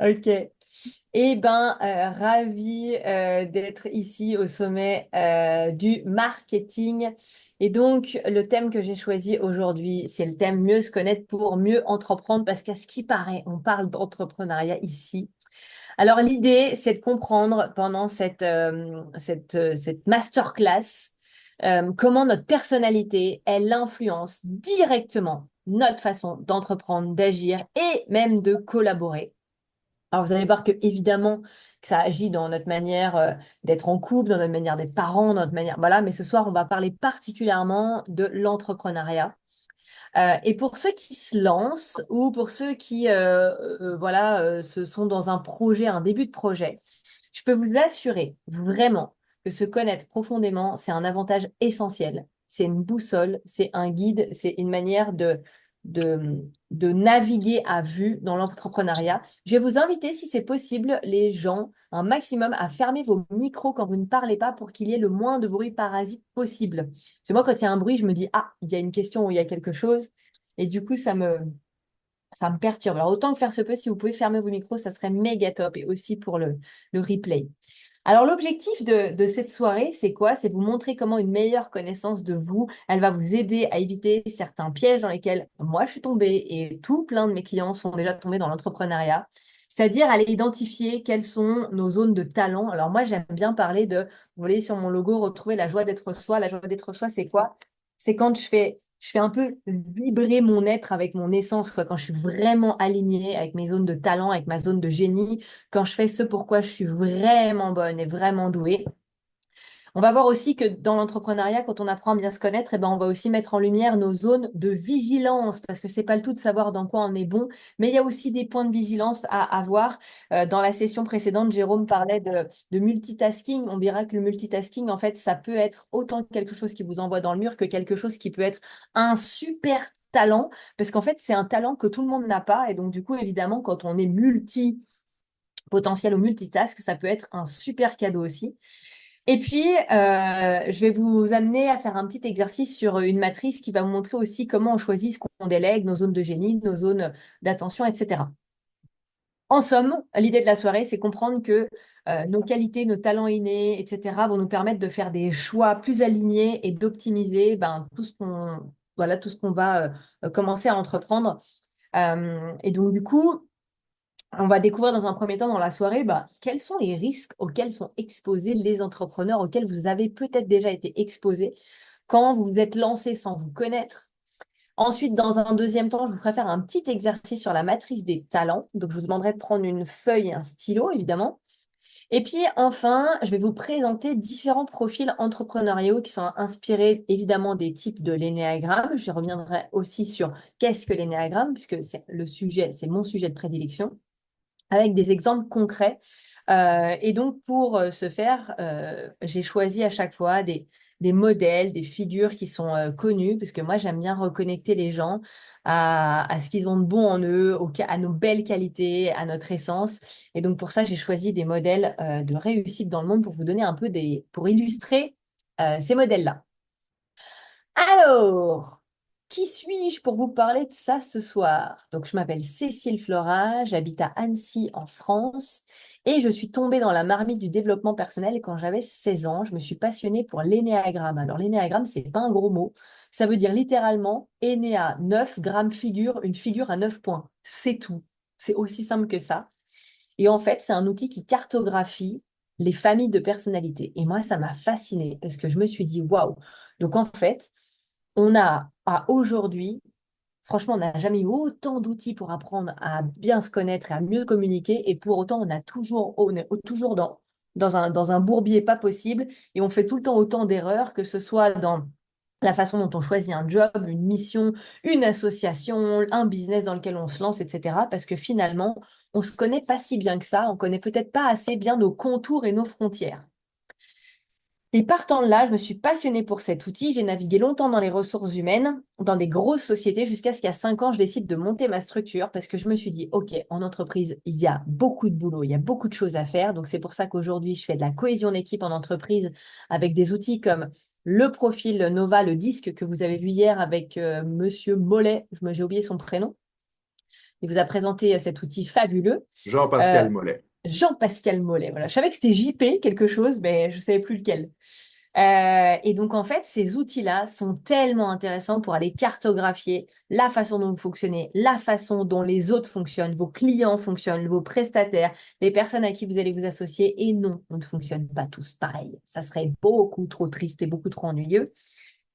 Ok. Eh ben, ravi d'être ici au sommet du marketing. Et donc, le thème que j'ai choisi aujourd'hui, c'est le thème mieux se connaître pour mieux entreprendre, parce qu'à ce qui paraît, on parle d'entrepreneuriat ici. Alors, l'idée, c'est de comprendre pendant cette masterclass comment notre personnalité, elle influence directement notre façon d'entreprendre, d'agir et même de collaborer. Alors, vous allez voir que évidemment que ça agit dans notre manière d'être en couple, dans notre manière d'être parent, dans notre manière. Voilà, mais ce soir, on va parler particulièrement de l'entrepreneuriat. Et pour ceux qui se lancent ou pour ceux qui voilà, se sont dans un projet, un début de projet, je peux vous assurer vraiment que se connaître profondément, c'est un avantage essentiel. C'est une boussole, c'est un guide, c'est une manière de naviguer à vue dans l'entrepreneuriat. Je vais vous inviter, si c'est possible, les gens, un maximum, à fermer vos micros quand vous ne parlez pas pour qu'il y ait le moins de bruit parasite possible. Parce que moi, quand il y a un bruit, je me dis, ah, il y a une question ou il y a quelque chose. Et du coup, ça me perturbe. Alors, autant que faire se peut, si vous pouvez fermer vos micros, ça serait méga top. Et aussi pour le replay. Alors, l'objectif de cette soirée, c'est quoi? C'est vous montrer comment une meilleure connaissance de vous, elle va vous aider à éviter certains pièges dans lesquels moi je suis tombée et tout plein de mes clients sont déjà tombés dans l'entrepreneuriat. C'est-à-dire aller identifier quelles sont nos zones de talent. Alors, moi, j'aime bien parler de, vous voyez sur mon logo, retrouver la joie d'être soi. La joie d'être soi, c'est quoi? C'est quand je fais un peu vibrer mon être avec mon essence, quoi, quand je suis vraiment alignée avec mes zones de talent, avec ma zone de génie, quand je fais ce pourquoi je suis vraiment bonne et vraiment douée. On va voir aussi que dans l'entrepreneuriat, quand on apprend à bien se connaître, eh ben, on va aussi mettre en lumière nos zones de vigilance, parce que c'est pas le tout de savoir dans quoi on est bon, mais il y a aussi des points de vigilance à avoir. Dans la session précédente, Jérôme parlait de multitasking. On verra que le multitasking, en fait, ça peut être autant quelque chose qui vous envoie dans le mur que quelque chose qui peut être un super talent, parce qu'en fait, c'est un talent que tout le monde n'a pas. Et donc, du coup, évidemment, quand on est potentiel ou multitask, ça peut être un super cadeau aussi. Et puis, je vais vous amener à faire un petit exercice sur une matrice qui va vous montrer aussi comment on choisit ce qu'on délègue, nos zones de génie, nos zones d'attention, etc. En somme, l'idée de la soirée, c'est comprendre que nos qualités, nos talents innés, etc., vont nous permettre de faire des choix plus alignés et d'optimiser voilà, tout ce qu'on va commencer à entreprendre. Et donc, du coup, on va découvrir dans un premier temps dans la soirée quels sont les risques auxquels sont exposés les entrepreneurs, auxquels vous avez peut-être déjà été exposés quand vous vous êtes lancé sans vous connaître. Ensuite, dans un deuxième temps, je vous ferai faire un petit exercice sur la matrice des talents. Donc, je vous demanderai de prendre une feuille et un stylo, évidemment. Et puis, enfin, je vais vous présenter différents profils entrepreneuriaux qui sont inspirés, évidemment, des types de l'énéagramme. Je reviendrai aussi sur qu'est-ce que l'énéagramme, puisque c'est mon sujet de prédilection avec des exemples concrets. Et donc, pour ce faire, j'ai choisi à chaque fois des modèles, des figures qui sont connues, parce que moi, j'aime bien reconnecter les gens à ce qu'ils ont de bon en eux, à nos belles qualités, à notre essence. Et donc, pour ça, j'ai choisi des modèles de réussite dans le monde pour vous donner un peu pour illustrer ces modèles-là. Alors, qui suis-je pour vous parler de ça ce soir? Donc, je m'appelle Cécile Flora, j'habite à Annecy en France et je suis tombée dans la marmite du développement personnel quand j'avais 16 ans. Je me suis passionnée pour l'énéagramme. Alors, l'énéagramme, c'est pas un gros mot. Ça veut dire littéralement énéa 9 grammes figure, une figure à 9 points. C'est tout. C'est aussi simple que ça. Et en fait, c'est un outil qui cartographie les familles de personnalités. Et moi, ça m'a fascinée parce que je me suis dit, waouh! Donc, en fait, on a à aujourd'hui, franchement, on n'a jamais eu autant d'outils pour apprendre à bien se connaître et à mieux communiquer. Et pour autant, on est toujours dans un bourbier pas possible. Et on fait tout le temps autant d'erreurs, que ce soit dans la façon dont on choisit un job, une mission, une association, un business dans lequel on se lance, etc. Parce que finalement, on ne se connaît pas si bien que ça. On ne connaît peut-être pas assez bien nos contours et nos frontières. Et partant de là, je me suis passionnée pour cet outil. J'ai navigué longtemps dans les ressources humaines, dans des grosses sociétés, jusqu'à ce qu'il y a 5 ans, je décide de monter ma structure parce que je me suis dit, OK, en entreprise, il y a beaucoup de boulot, il y a beaucoup de choses à faire. Donc, c'est pour ça qu'aujourd'hui, je fais de la cohésion d'équipe en entreprise avec des outils comme le profil Nova, le disque que vous avez vu hier avec Monsieur Mollet, j'ai oublié son prénom. Il vous a présenté cet outil fabuleux. Euh, Jean-Pascal Mollet. Jean-Pascal Mollet, voilà. Je savais que c'était JP quelque chose, mais je ne savais plus lequel. Et donc, en fait, ces outils-là sont tellement intéressants pour aller cartographier la façon dont vous fonctionnez, la façon dont les autres fonctionnent, vos clients fonctionnent, vos prestataires, les personnes à qui vous allez vous associer. Et non, on ne fonctionne pas tous pareil. Ça serait beaucoup trop triste et beaucoup trop ennuyeux.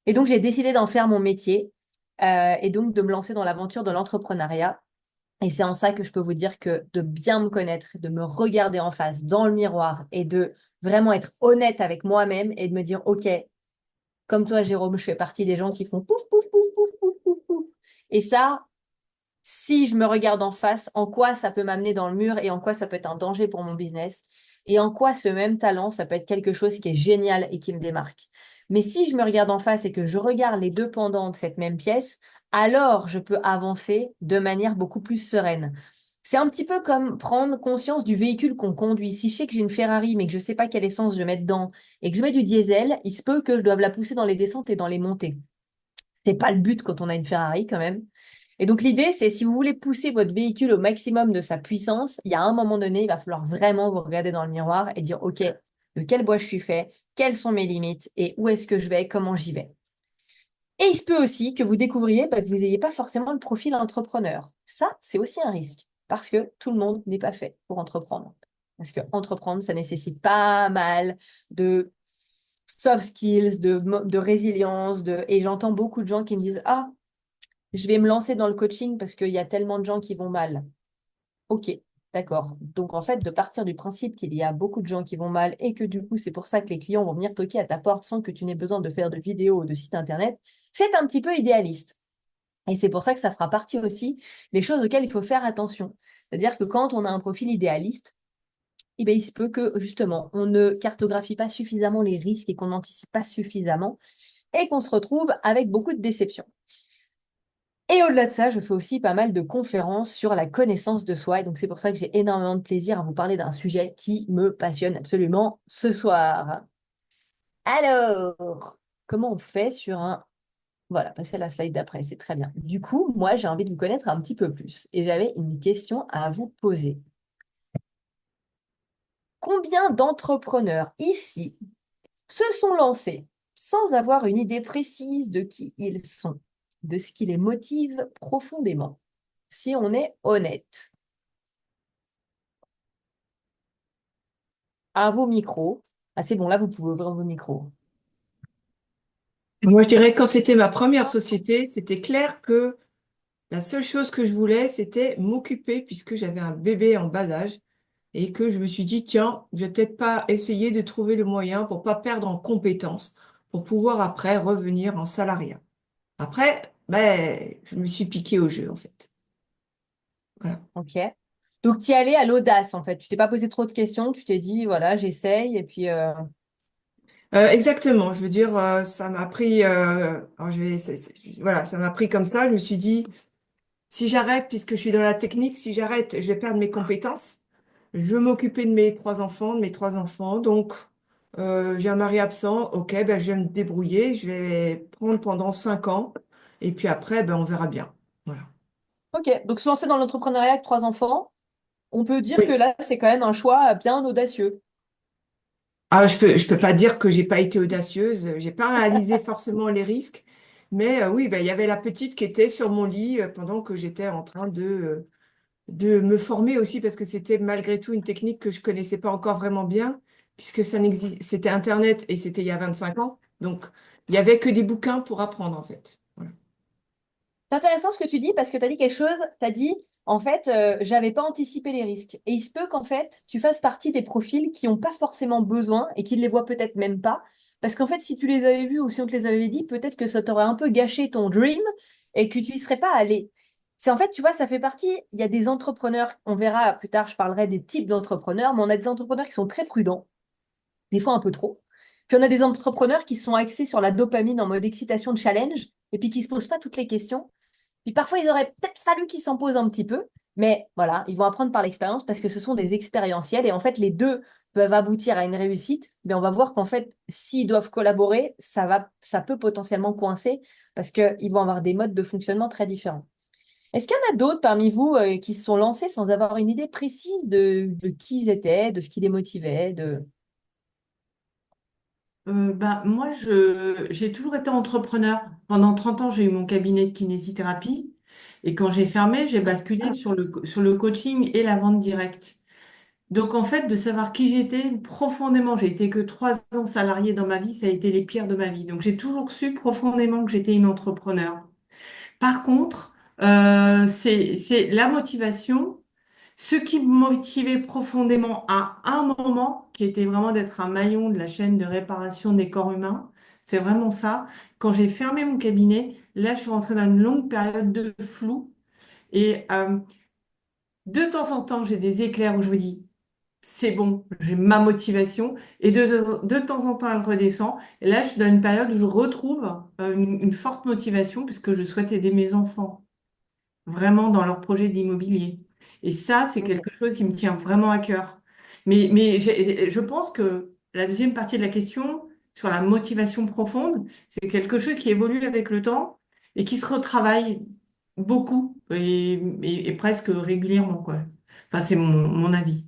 Et donc, j'ai décidé d'en faire mon métier et donc de me lancer dans l'aventure de l'entrepreneuriat. Et c'est en ça que je peux vous dire que de bien me connaître, de me regarder en face dans le miroir et de vraiment être honnête avec moi-même et de me dire, OK, comme toi, Jérôme, je fais partie des gens qui font pouf, pouf, pouf, pouf, pouf, pouf, pouf. Et ça, si je me regarde en face, en quoi ça peut m'amener dans le mur et en quoi ça peut être un danger pour mon business et en quoi ce même talent, ça peut être quelque chose qui est génial et qui me démarque. Mais si je me regarde en face et que je regarde les deux pendants de cette même pièce, alors je peux avancer de manière beaucoup plus sereine. C'est un petit peu comme prendre conscience du véhicule qu'on conduit. Si je sais que j'ai une Ferrari, mais que je ne sais pas quelle essence je mets dedans et que je mets du diesel, il se peut que je doive la pousser dans les descentes et dans les montées. C'est pas le but quand on a une Ferrari quand même. Et donc l'idée, c'est si vous voulez pousser votre véhicule au maximum de sa puissance, il y a un moment donné, il va falloir vraiment vous regarder dans le miroir et dire, OK, de quel bois je suis fait, quelles sont mes limites et où est-ce que je vais, comment j'y vais. Et il se peut aussi que vous découvriez que vous n'ayez pas forcément le profil entrepreneur. Ça, c'est aussi un risque parce que tout le monde n'est pas fait pour entreprendre. Parce que entreprendre, ça nécessite pas mal de soft skills, de résilience, et j'entends beaucoup de gens qui me disent, ah, je vais me lancer dans le coaching parce qu'il y a tellement de gens qui vont mal. Ok, d'accord. Donc en fait, de partir du principe qu'il y a beaucoup de gens qui vont mal et que du coup, c'est pour ça que les clients vont venir toquer à ta porte sans que tu n'aies besoin de faire de vidéos ou de sites internet, c'est un petit peu idéaliste. Et c'est pour ça que ça fera partie aussi des choses auxquelles il faut faire attention. C'est-à-dire que quand on a un profil idéaliste, eh bien, il se peut que justement, on ne cartographie pas suffisamment les risques et qu'on n'anticipe pas suffisamment et qu'on se retrouve avec beaucoup de déceptions. Et au-delà de ça, je fais aussi pas mal de conférences sur la connaissance de soi. Et donc, c'est pour ça que j'ai énormément de plaisir à vous parler d'un sujet qui me passionne absolument ce soir. Alors, comment on fait sur un... Voilà, passer à la slide d'après, c'est très bien. Du coup, moi, j'ai envie de vous connaître un petit peu plus. Et j'avais une question à vous poser. Combien d'entrepreneurs ici se sont lancés sans avoir une idée précise de qui ils sont, de ce qui les motive profondément, si on est honnête? À vos micros. Ah, c'est bon, là, vous pouvez ouvrir vos micros. Moi, je dirais que quand c'était ma première société, c'était clair que la seule chose que je voulais, c'était m'occuper puisque j'avais un bébé en bas âge et que je me suis dit, tiens, je vais peut-être pas essayer de trouver le moyen pour pas perdre en compétences, pour pouvoir après revenir en salariat. Après, ben, je me suis piqué au jeu, en fait. Voilà. OK. Donc, tu y allais à l'audace, en fait. Tu t'es pas posé trop de questions. Tu t'es dit, voilà, j'essaye. Et puis, Exactement. Je veux dire, ça m'a pris, alors voilà, ça m'a pris comme ça. Je me suis dit, si j'arrête, puisque je suis dans la technique, si j'arrête, je vais perdre mes compétences. Je veux m'occuper de mes trois enfants, de mes trois enfants. Donc, j'ai un mari absent. Ok, ben, je vais me débrouiller. Je vais prendre pendant 5 ans. Et puis après, ben, on verra bien. Voilà. OK. Donc, se lancer dans l'entrepreneuriat avec trois enfants, on peut dire que Oui. là, c'est quand même un choix bien audacieux. Ah, je peux pas dire que j'ai pas été audacieuse. J'ai pas réalisé forcément les risques. Mais oui, ben, il y avait la petite qui était sur mon lit pendant que j'étais en train de me former aussi parce que c'était malgré tout une technique que je connaissais pas encore vraiment bien puisque ça n'existe, c'était Internet et c'était il y a 25 ans. Donc, il y avait que des bouquins pour apprendre en fait. Voilà. C'est intéressant ce que tu dis parce que tu as dit quelque chose. Tu as dit, en fait, j'avais pas anticipé les risques. Et il se peut qu'en fait, tu fasses partie des profils qui n'ont pas forcément besoin et qui ne les voient peut-être même pas. Parce qu'en fait, si tu les avais vus ou si on te les avait dit, peut-être que ça t'aurait un peu gâché ton dream et que tu n'y serais pas allé. C'est en fait, tu vois, ça fait partie. Il y a des entrepreneurs, on verra plus tard, je parlerai des types d'entrepreneurs, mais on a des entrepreneurs qui sont très prudents, des fois un peu trop. Puis on a des entrepreneurs qui sont axés sur la dopamine en mode excitation de challenge et puis qui ne se posent pas toutes les questions. Puis parfois, ils auraient peut-être fallu qu'ils s'en posent un petit peu, mais voilà, ils vont apprendre par l'expérience parce que ce sont des expérientiels et en fait, les deux peuvent aboutir à une réussite, mais on va voir qu'en fait, s'ils doivent collaborer, ça peut potentiellement coincer parce qu'ils vont avoir des modes de fonctionnement très différents. Est-ce qu'il y en a d'autres parmi vous qui se sont lancés sans avoir une idée précise de qui ils étaient, de ce qui les motivait, de... Moi, j'ai toujours été entrepreneur. Pendant 30 ans, j'ai eu mon cabinet de kinésithérapie. Et quand j'ai fermé, j'ai basculé sur le coaching et la vente directe. Donc, en fait, de savoir qui j'étais profondément, j'ai été que 3 ans salariée dans ma vie, ça a été les pires de ma vie. Donc, j'ai toujours su profondément que j'étais une entrepreneur. Par contre, c'est la motivation. Ce qui me motivait profondément à un moment, qui était vraiment d'être un maillon de la chaîne de réparation des corps humains, c'est vraiment ça. Quand j'ai fermé mon cabinet, là, je suis rentrée dans une longue période de flou. Et de temps en temps, j'ai des éclairs où je me dis, c'est bon, j'ai ma motivation. Et de temps en temps, elle redescend. Et là, je suis dans une période où je retrouve une forte motivation puisque je souhaite aider mes enfants vraiment dans leur projet d'immobilier. Et ça, c'est Ok. quelque chose qui me tient vraiment à cœur. Je pense que la deuxième partie de la question, sur la motivation profonde, c'est quelque chose qui évolue avec le temps et qui se retravaille beaucoup et presque régulièrement, quoi. Enfin, c'est mon avis.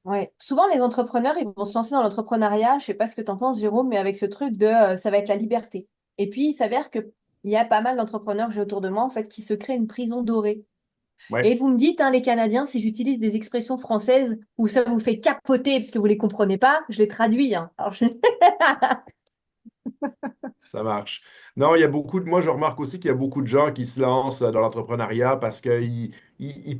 Ouais. Souvent, les entrepreneurs, ils vont se lancer dans l'entrepreneuriat, je sais pas ce que tu en penses, Jérôme, mais avec ce truc de ça va être la liberté. Et puis, il s'avère qu'il y a pas mal d'entrepreneurs que j'ai autour de moi, en fait, qui se créent une prison dorée. Ouais, Et vous me dites, hein, les Canadiens, si j'utilise des expressions françaises où ça vous fait capoter parce que vous les comprenez pas, je les traduis, hein. Alors, ça marche. Non, il y a beaucoup de, moi, je remarque aussi qu'il y a beaucoup de gens qui se lancent dans l'entrepreneuriat parce qu'ils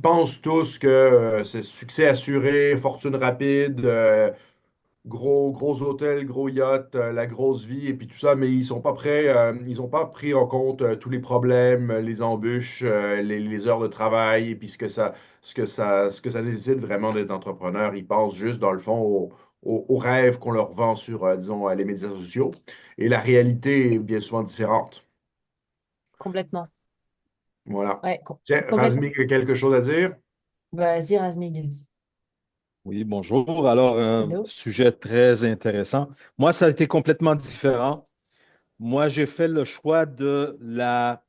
pensent tous que c'est succès assuré, fortune rapide, gros hôtel, gros yacht, la grosse vie et puis tout ça, mais ils sont pas prêts, ils n'ont pas pris en compte tous les problèmes, les embûches, les heures de travail et puis ce que ça nécessite vraiment d'être entrepreneur. Ils pensent juste, dans le fond, aux rêves qu'on leur vend sur, disons, les médias sociaux. Et la réalité est bien souvent différente. complètement. Voilà. Ouais, Tiens, complètement. Razmik, quelque chose à dire? Vas-y, Razmig. Oui, bonjour. Alors, un Hello. sujet très intéressant. Moi, ça a été complètement différent. Moi, j'ai fait le choix de la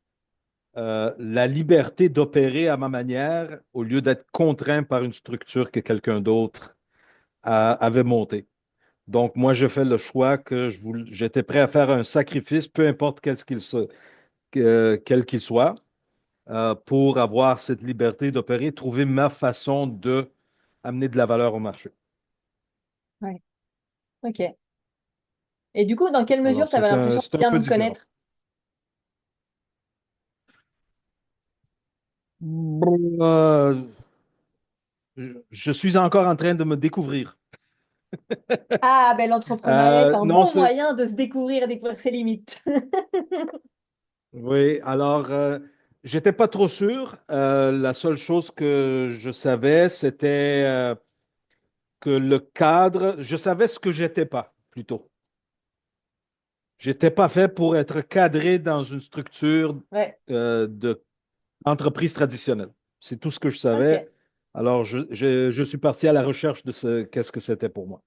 liberté d'opérer à ma manière au lieu d'être contraint par une structure que quelqu'un d'autre avait montée. Donc, moi, j'ai fait le choix que j'étais prêt à faire un sacrifice, peu importe quel qu'il soit, pour avoir cette liberté d'opérer, trouver ma façon de amener de la valeur au marché. Ouais. Ok. Et du coup, dans quelle mesure Alors, tu avais l'impression c'est de un bien peu te différent. connaître? Euh, je suis encore en train de me découvrir. Ah, ben l'entrepreneuriat est un Non, bon moyen de se découvrir et découvrir ses limites. oui, alors, j'étais pas trop sûr. La seule chose que je savais, c'était que le cadre, je savais ce que j'étais pas, plutôt. J'étais pas fait pour être cadré dans une structure Ouais, d'entreprise traditionnelle. C'est tout ce que je savais. ok. Alors, je suis parti à la recherche de qu'est-ce que c'était pour moi.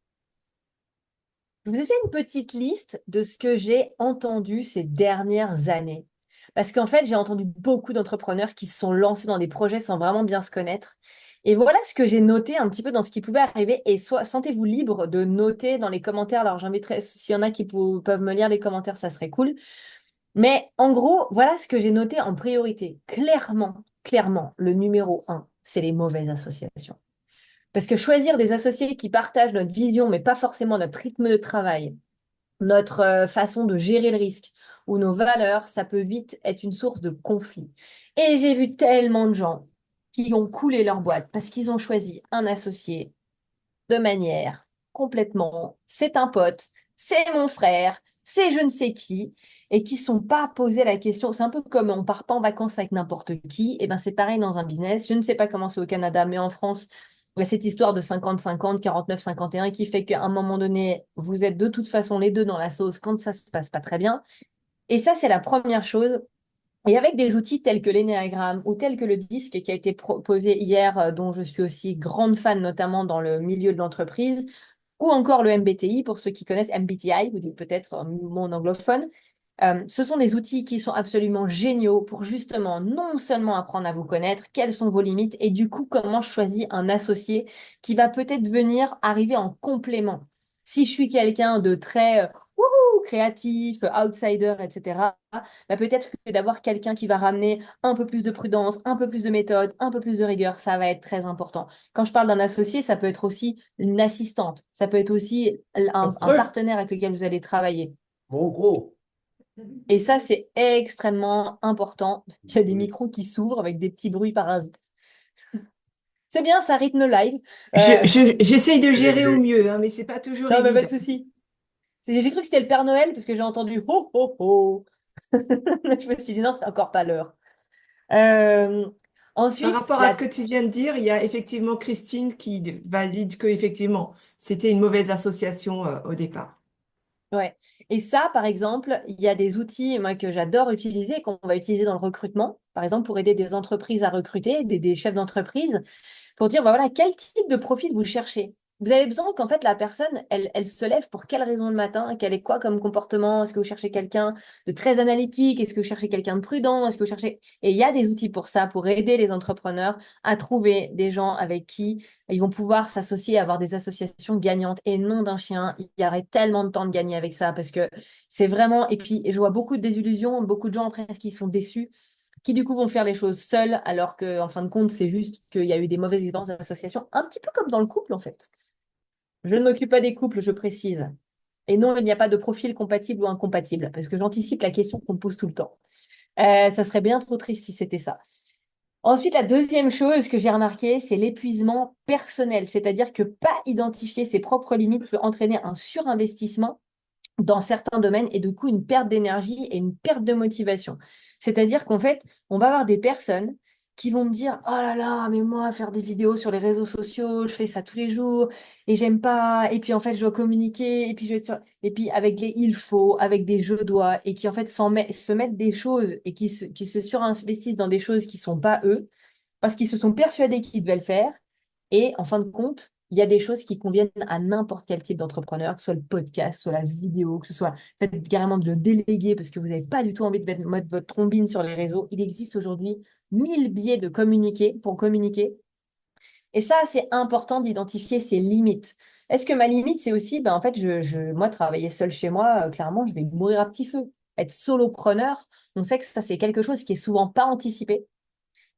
Je vous ai fait une petite liste de ce que j'ai entendu ces dernières années. Parce qu'en fait, j'ai entendu beaucoup d'entrepreneurs qui se sont lancés dans des projets sans vraiment bien se connaître. Et voilà ce que j'ai noté un petit peu dans ce qui pouvait arriver. Et sentez-vous libre de noter dans les commentaires. Alors, j'inviterai, s'il y en a qui peuvent me lire les commentaires, ça serait cool. Mais en gros, voilà ce que j'ai noté en priorité. Clairement, le numéro un, c'est les mauvaises associations. Parce que choisir des associés qui partagent notre vision, mais pas forcément notre rythme de travail, notre façon de gérer le risque ou nos valeurs, ça peut vite être une source de conflit. Et j'ai vu tellement de gens qui ont coulé leur boîte parce qu'ils ont choisi un associé de manière complètement, c'est un pote, c'est mon frère, c'est je ne sais qui, et qui ne sont pas posé la question. C'est un peu comme on part pas en vacances avec n'importe qui, et ben c'est pareil dans un business. Je ne sais pas comment c'est au Canada, mais en France, il y a cette histoire de 50-50, 49-51 qui fait qu'à un moment donné, vous êtes de toute façon les deux dans la sauce quand ça se passe pas très bien. Et ça, c'est la première chose. Et avec des outils tels que l'énéagramme ou tels que le disque qui a été proposé hier, dont je suis aussi grande fan, notamment dans le milieu de l'entreprise, ou encore le MBTI, pour ceux qui connaissent MBTI, vous dites peut-être mon anglophone, Ce sont des outils qui sont absolument géniaux pour justement non seulement apprendre à vous connaître, quelles sont vos limites et du coup, comment je choisis un associé qui va peut-être venir arriver en complément. Si je suis quelqu'un de très créatif, outsider, etc., bah, peut-être que d'avoir quelqu'un qui va ramener un peu plus de prudence, un peu plus de méthode, un peu plus de rigueur, ça va être très important. Quand je parle d'un associé, ça peut être aussi une assistante, ça peut être aussi un partenaire avec lequel vous allez travailler. Mon gros. Et ça, c'est extrêmement important. Il y a des micros qui s'ouvrent avec des petits bruits parasites. C'est bien, ça rythme le live. J'essaye de gérer au Réglé. mieux, hein, mais c'est pas toujours Non, mais pas de évident. souci. J'ai cru que c'était le Père Noël parce que j'ai entendu ho ho ho. Je me suis dit non, c'est encore pas l'heure. Euh, Par ensuite, rapport à ce que tu viens de dire, il y a effectivement Christine qui valide que effectivement, c'était une mauvaise association au départ. ouais. Et ça, par exemple, il y a des outils moi, que j'adore utiliser, qu'on va utiliser dans le recrutement, par exemple pour aider des entreprises à recruter, des chefs d'entreprise, pour dire, bah, voilà, quel type de profil vous cherchez. Vous avez besoin qu'en fait la personne, elle se lève pour quelle raison le matin, quel est quoi comme comportement, est-ce que vous cherchez quelqu'un de très analytique, est-ce que vous cherchez quelqu'un de prudent, est-ce que vous cherchez... Et il y a des outils pour ça, pour aider les entrepreneurs à trouver des gens avec qui ils vont pouvoir s'associer, avoir des associations gagnantes et non d'un chien. Il y aurait tellement de temps de gagner avec ça parce que c'est vraiment... Et puis, je vois beaucoup de désillusions, beaucoup de gens après qui sont déçus qui du coup vont faire les choses seuls, alors qu'en fin de compte, c'est juste qu'il y a eu des mauvaises expériences d'association, un petit peu comme dans le couple en fait. Je ne m'occupe pas des couples, je précise. Et non, il n'y a pas de profil compatible ou incompatible, parce que j'anticipe la question qu'on me pose tout le temps. Ça serait bien trop triste si c'était ça. Ensuite, la deuxième chose que j'ai remarqué, c'est l'épuisement personnel, c'est-à-dire que pas identifier ses propres limites peut entraîner un surinvestissement dans certains domaines et du coup une perte d'énergie et une perte de motivation. C'est-à-dire qu'en fait, on va avoir des personnes qui vont me dire, oh là là, mais moi, faire des vidéos sur les réseaux sociaux, je fais ça tous les jours et j'aime pas. Et puis en fait, je dois communiquer et puis je vais et puis avec les il faut, avec des je dois et qui en fait se mettent des choses et qui se surinvestissent dans des choses qui sont pas eux parce qu'ils se sont persuadés qu'ils devaient le faire. Et en fin de compte, il y a des choses qui conviennent à n'importe quel type d'entrepreneur, que ce soit le podcast, soit la vidéo, que ce soit faites carrément de le déléguer parce que vous n'avez pas du tout envie de mettre votre trombine sur les réseaux. Il existe aujourd'hui 1000 biais de communiquer pour communiquer. Et ça, c'est important d'identifier ses limites. Est-ce que ma limite, c'est aussi, ben, en fait, moi, travailler seul chez moi, clairement, je vais mourir à petit feu. Être solopreneur, on sait que ça, c'est quelque chose qui est souvent pas anticipé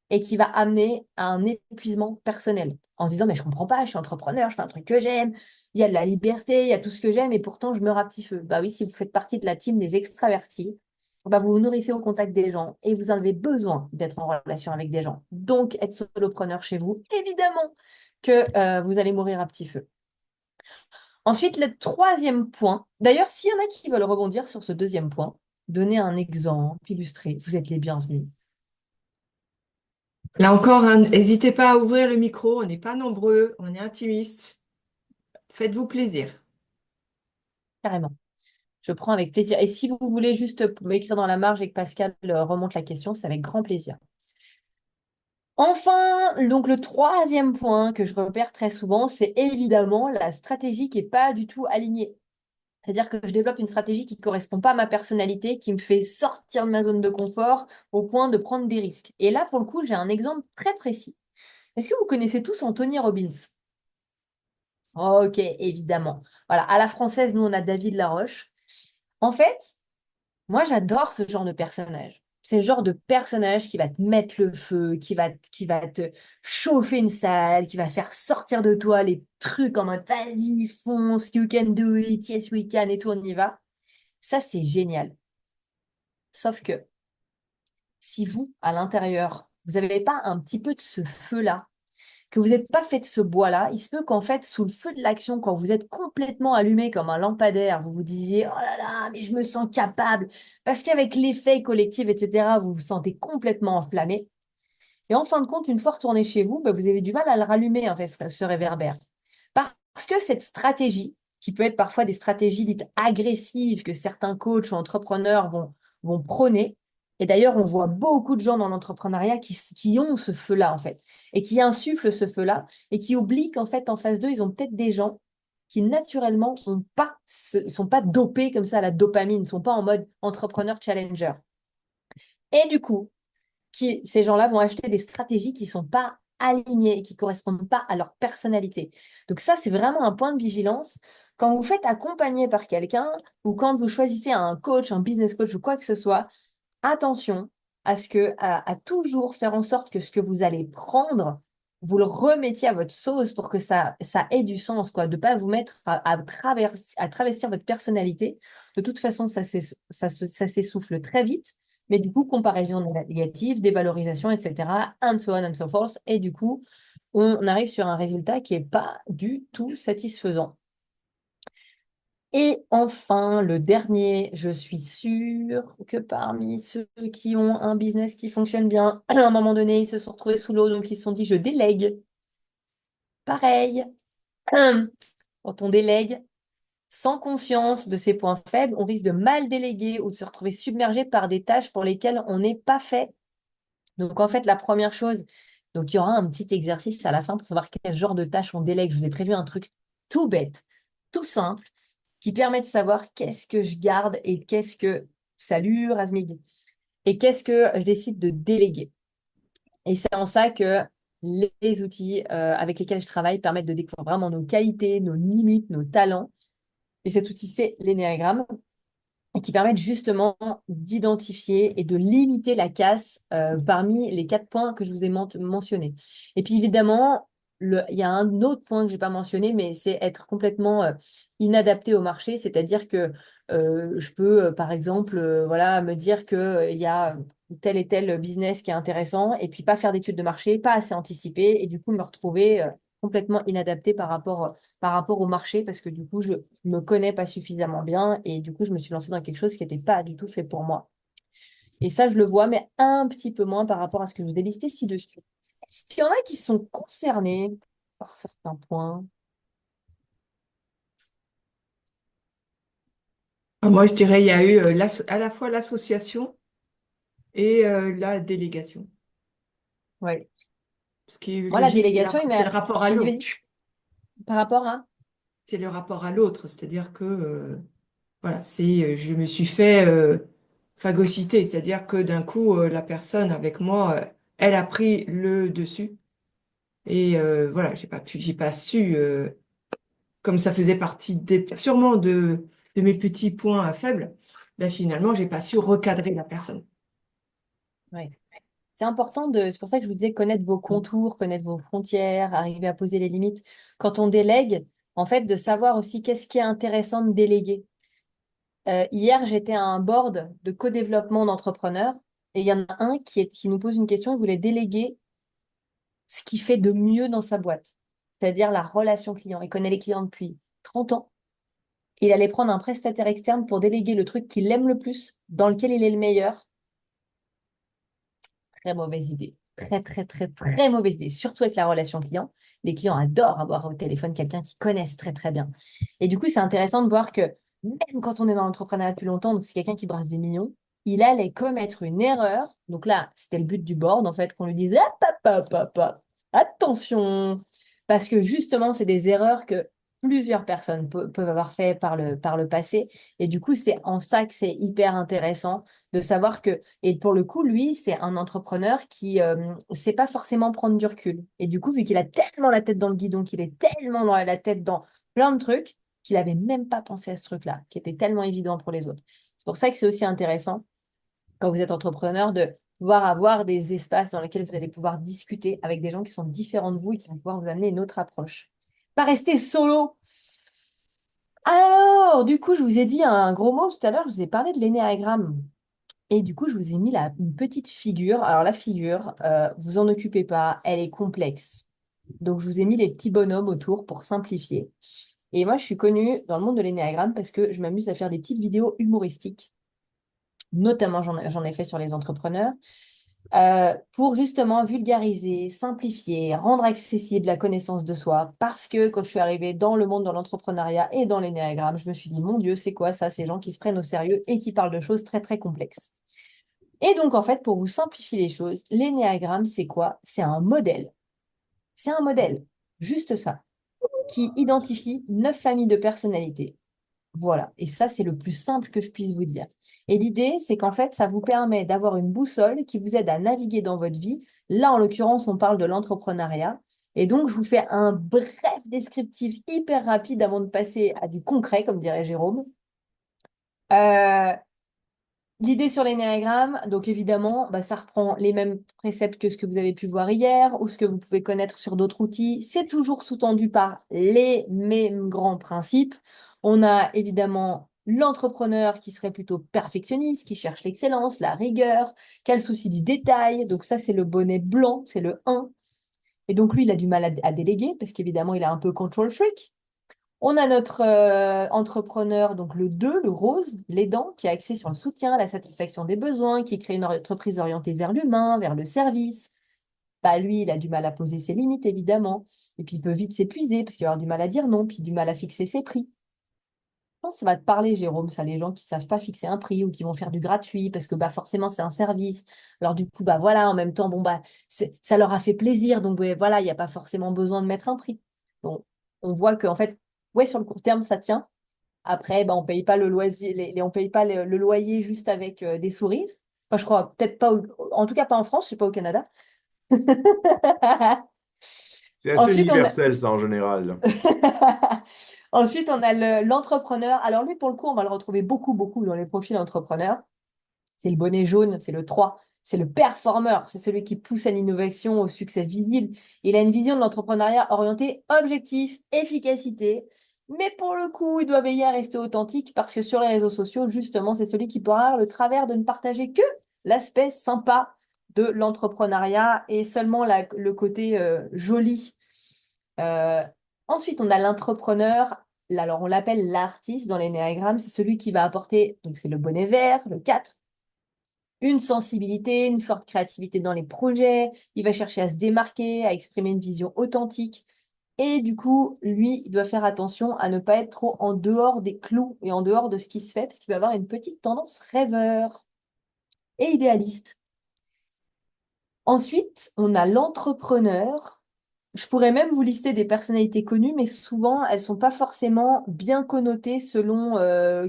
et qui va amener à un épuisement personnel. En se disant, mais je comprends pas, je suis entrepreneur, je fais un truc que j'aime, il y a de la liberté, il y a tout ce que j'aime, et pourtant je meurs à petit feu. Bah oui, si vous faites partie de la team des extravertis, bah vous vous nourrissez au contact des gens et vous avez besoin d'être en relation avec des gens. Donc, être solopreneur chez vous, évidemment que vous allez mourir à petit feu. Ensuite, le troisième point, d'ailleurs, s'il y en a qui veulent rebondir sur ce deuxième point, donner un exemple illustré, vous êtes les bienvenus. Là encore, hein, n'hésitez pas à ouvrir le micro, on n'est pas nombreux, on est intimistes. Faites-vous plaisir. Carrément. Je prends avec plaisir. Et si vous voulez juste m'écrire dans la marge et que Pascal remonte la question, c'est avec grand plaisir. Enfin, donc le troisième point que je repère très souvent, c'est évidemment la stratégie qui n'est pas du tout alignée. C'est-à-dire que je développe une stratégie qui ne correspond pas à ma personnalité, qui me fait sortir de ma zone de confort au point de prendre des risques. Et là, pour le coup, j'ai un exemple très précis. Est-ce que vous connaissez tous Anthony Robbins? Ok, évidemment. Voilà, à la française, nous, on a David Laroche. En fait, moi, j'adore ce genre de personnage. C'est le genre de personnage qui va te mettre le feu, qui va te chauffer une salle, qui va faire sortir de toi les trucs en mode vas-y, fonce, you can do it, yes we can, et tout, on y va. Ça, c'est génial. Sauf que si vous, à l'intérieur, vous n'avez pas un petit peu de ce feu-là, que vous n'êtes pas fait de ce bois-là, il se peut qu'en fait, sous le feu de l'action, quand vous êtes complètement allumé comme un lampadaire, vous vous disiez, oh là là, mais je me sens capable, parce qu'avec l'effet collectif, etc., vous vous sentez complètement enflammé. Et en fin de compte, une fois retourné chez vous, bah, vous avez du mal à le rallumer, en fait, ce réverbère. Parce que cette stratégie, qui peut être parfois des stratégies dites agressives que certains coachs ou entrepreneurs vont prôner, et d'ailleurs, on voit beaucoup de gens dans l'entrepreneuriat qui ont ce feu-là, en fait, et qui insufflent ce feu-là, et qui oublient qu'en fait, en face d'eux, ils ont peut-être des gens qui naturellement sont pas dopés comme ça à la dopamine, ne sont pas en mode entrepreneur challenger. Et du coup, ces gens-là vont acheter des stratégies qui ne sont pas alignées et qui ne correspondent pas à leur personnalité. Donc ça, c'est vraiment un point de vigilance. Quand vous faites accompagner par quelqu'un ou quand vous choisissez un coach, un business coach ou quoi que ce soit, attention à toujours faire en sorte que ce que vous allez prendre, vous le remettiez à votre sauce pour que ça ait du sens, quoi. De ne pas vous mettre à travestir votre personnalité. De toute façon, ça s'essouffle très vite. Mais du coup, comparaison négative, dévalorisation, etc., and so on and so forth. Et du coup, on arrive sur un résultat qui n'est pas du tout satisfaisant. Et enfin, le dernier, je suis sûre que parmi ceux qui ont un business qui fonctionne bien, à un moment donné, ils se sont retrouvés sous l'eau, donc ils se sont dit, je délègue. Pareil, quand on délègue, sans conscience de ses points faibles, on risque de mal déléguer ou de se retrouver submergé par des tâches pour lesquelles on n'est pas fait. Donc, en fait, la première chose, donc il y aura un petit exercice à la fin pour savoir quel genre de tâches on délègue. Je vous ai prévu un truc tout bête, tout simple, qui permet de savoir qu'est-ce que je garde et qu'est-ce que, salut Razmig, et qu'est-ce que je décide de déléguer. Et c'est en ça que les outils avec lesquels je travaille permettent de découvrir vraiment nos qualités, nos limites, nos talents. Et cet outil, c'est l'énéagramme et qui permettent justement d'identifier et de limiter la casse parmi les 4 points que je vous ai mentionnés. Et puis évidemment, il y a un autre point que je n'ai pas mentionné, mais c'est être complètement inadapté au marché, c'est-à-dire que je peux, par exemple, voilà, me dire qu'il y a tel et tel business qui est intéressant, et puis pas faire d'études de marché, pas assez anticiper, et du coup me retrouver complètement inadapté par rapport au marché parce que du coup, je me connais pas suffisamment bien et du coup, je me suis lancée dans quelque chose qui n'était pas du tout fait pour moi. Et ça, je le vois, mais un petit peu moins par rapport à ce que je vous ai listé ci-dessus. Est-ce qu'il y en a qui sont concernés par certains points? Moi, je dirais il y a eu à la fois l'association et la délégation. Oui. Ce qui est Moi, la logique, délégation, c'est le rapport à Vas-y, l'autre. vas-y. Par rapport à? C'est le rapport à l'autre, c'est-à-dire que voilà, je me suis fait phagocyter, c'est-à-dire que d'un coup, la personne avec moi, elle a pris le dessus. Et voilà, j'ai pas su, comme ça faisait partie sûrement de mes petits points faibles, ben finalement, j'ai pas su recadrer la personne. Oui. C'est important c'est pour ça que je vous disais connaître vos contours, connaître vos frontières, arriver à poser les limites. Quand on délègue, en fait, de savoir aussi qu'est-ce qui est intéressant de déléguer. Hier, j'étais à un board de co-développement d'entrepreneurs et il y en a un qui nous pose une question, il voulait déléguer ce qu'il fait de mieux dans sa boîte, c'est-à-dire la relation client. Il connaît les clients depuis 30 ans. Il allait prendre un prestataire externe pour déléguer le truc qu'il aime le plus, dans lequel il est le meilleur. Très mauvaise idée. Très, très, très, très mauvaise idée, surtout avec la relation client. Les clients adorent avoir au téléphone quelqu'un qu'ils connaissent très, très bien. Et du coup, c'est intéressant de voir que même quand on est dans l'entrepreneuriat depuis longtemps, donc c'est quelqu'un qui brasse des millions, il allait commettre une erreur. Donc là, c'était le but du board, en fait, qu'on lui dise, ah, papa, attention, parce que justement, c'est des erreurs que plusieurs personnes peuvent avoir fait par le passé. Et du coup, c'est en ça que c'est hyper intéressant de savoir que, et pour le coup, lui, c'est un entrepreneur qui ne sait pas forcément prendre du recul. Et du coup, vu qu'il a tellement la tête dans le guidon, qu'il est tellement la tête dans plein de trucs, qu'il n'avait même pas pensé à ce truc-là, qui était tellement évident pour les autres. C'est pour ça que c'est aussi intéressant, quand vous êtes entrepreneur, de pouvoir avoir des espaces dans lesquels vous allez pouvoir discuter avec des gens qui sont différents de vous et qui vont pouvoir vous amener une autre approche. Pas rester solo. Alors, du coup, je vous ai dit un gros mot tout à l'heure, je vous ai parlé de l'énéagramme. Et du coup, je vous ai mis une petite figure. Alors, la figure, vous en occupez pas, elle est complexe. Donc, je vous ai mis les petits bonhommes autour pour simplifier. Et moi, je suis connue dans le monde de l'énéagramme parce que je m'amuse à faire des petites vidéos humoristiques. Notamment, j'en ai fait sur les entrepreneurs. Pour justement vulgariser, simplifier, rendre accessible la connaissance de soi. Parce que quand je suis arrivée dans le monde de l'entrepreneuriat et dans l'énéagramme, je me suis dit, mon Dieu, c'est quoi ça? Ces gens qui se prennent au sérieux et qui parlent de choses très, très complexes. Et donc, en fait, pour vous simplifier les choses, l'énéagramme, c'est quoi? C'est un modèle. C'est un modèle. Juste ça. qui identifie 9 familles de personnalités. Voilà, et ça, c'est le plus simple que je puisse vous dire. Et l'idée, c'est qu'en fait, ça vous permet d'avoir une boussole qui vous aide à naviguer dans votre vie. Là, en l'occurrence, on parle de l'entrepreneuriat. Et donc, je vous fais un bref descriptif hyper rapide avant de passer à du concret, comme dirait Jérôme. Euh, L'idée sur l'énéagramme, donc évidemment, bah, ça reprend les mêmes préceptes que ce que vous avez pu voir hier ou ce que vous pouvez connaître sur d'autres outils. C'est toujours sous-tendu par les mêmes grands principes. On a évidemment l'entrepreneur qui serait plutôt perfectionniste, qui cherche l'excellence, la rigueur, qui a le souci du détail. Donc ça, c'est le bonnet blanc, c'est le 1. Et donc lui, il a du mal à déléguer parce qu'évidemment, il a un peu control freak. On a notre entrepreneur, donc le 2, le rose, l'aidant, qui a axé sur le soutien, la satisfaction des besoins, qui crée une entreprise orientée vers l'humain, vers le service. Bah, lui, il a du mal à poser ses limites, évidemment. Et puis, il peut vite s'épuiser parce qu'il va avoir du mal à dire non, puis du mal à fixer ses prix. Je pense que ça va te parler, Jérôme, ça, les gens qui ne savent pas fixer un prix ou qui vont faire du gratuit parce que bah, forcément, c'est un service. Alors, du coup, bah, voilà, en même temps, bon, bah, ça leur a fait plaisir. Donc, ouais, voilà, il n'y a pas forcément besoin de mettre un prix. Donc, on voit qu'en fait, ouais, sur le court terme, ça tient. Après, bah, on paye pas le loyer, on paye pas le loyer juste avec des sourires. Enfin, je crois peut-être pas, en tout cas pas en France, je sais pas au Canada. C'est assez Ensuite, on a, universel, ça, en général, là. Ensuite, on a l'entrepreneur. Alors lui, pour le coup, on va le retrouver beaucoup, beaucoup dans les profils entrepreneurs. C'est le bonnet jaune, c'est le 3. C'est le performeur, c'est celui qui pousse à l'innovation, au succès visible. Il a une vision de l'entrepreneuriat orientée objectif, efficacité. Mais pour le coup, il doit veiller à rester authentique parce que sur les réseaux sociaux, justement, c'est celui qui pourra avoir le travers de ne partager que l'aspect sympa de l'entrepreneuriat et seulement le côté joli. Euh, Ensuite, on a l'entrepreneur. Alors, on l'appelle l'artiste dans l'énéagramme. C'est celui qui va apporter, donc c'est le bonnet vert, le 4, une sensibilité, une forte créativité dans les projets. Il va chercher à se démarquer, à exprimer une vision authentique. Et du coup, lui, il doit faire attention à ne pas être trop en dehors des clous et en dehors de ce qui se fait, parce qu'il va avoir une petite tendance rêveur et idéaliste. Ensuite, on a l'entrepreneur. Je pourrais même vous lister des personnalités connues, mais souvent, elles ne sont pas forcément bien connotées selon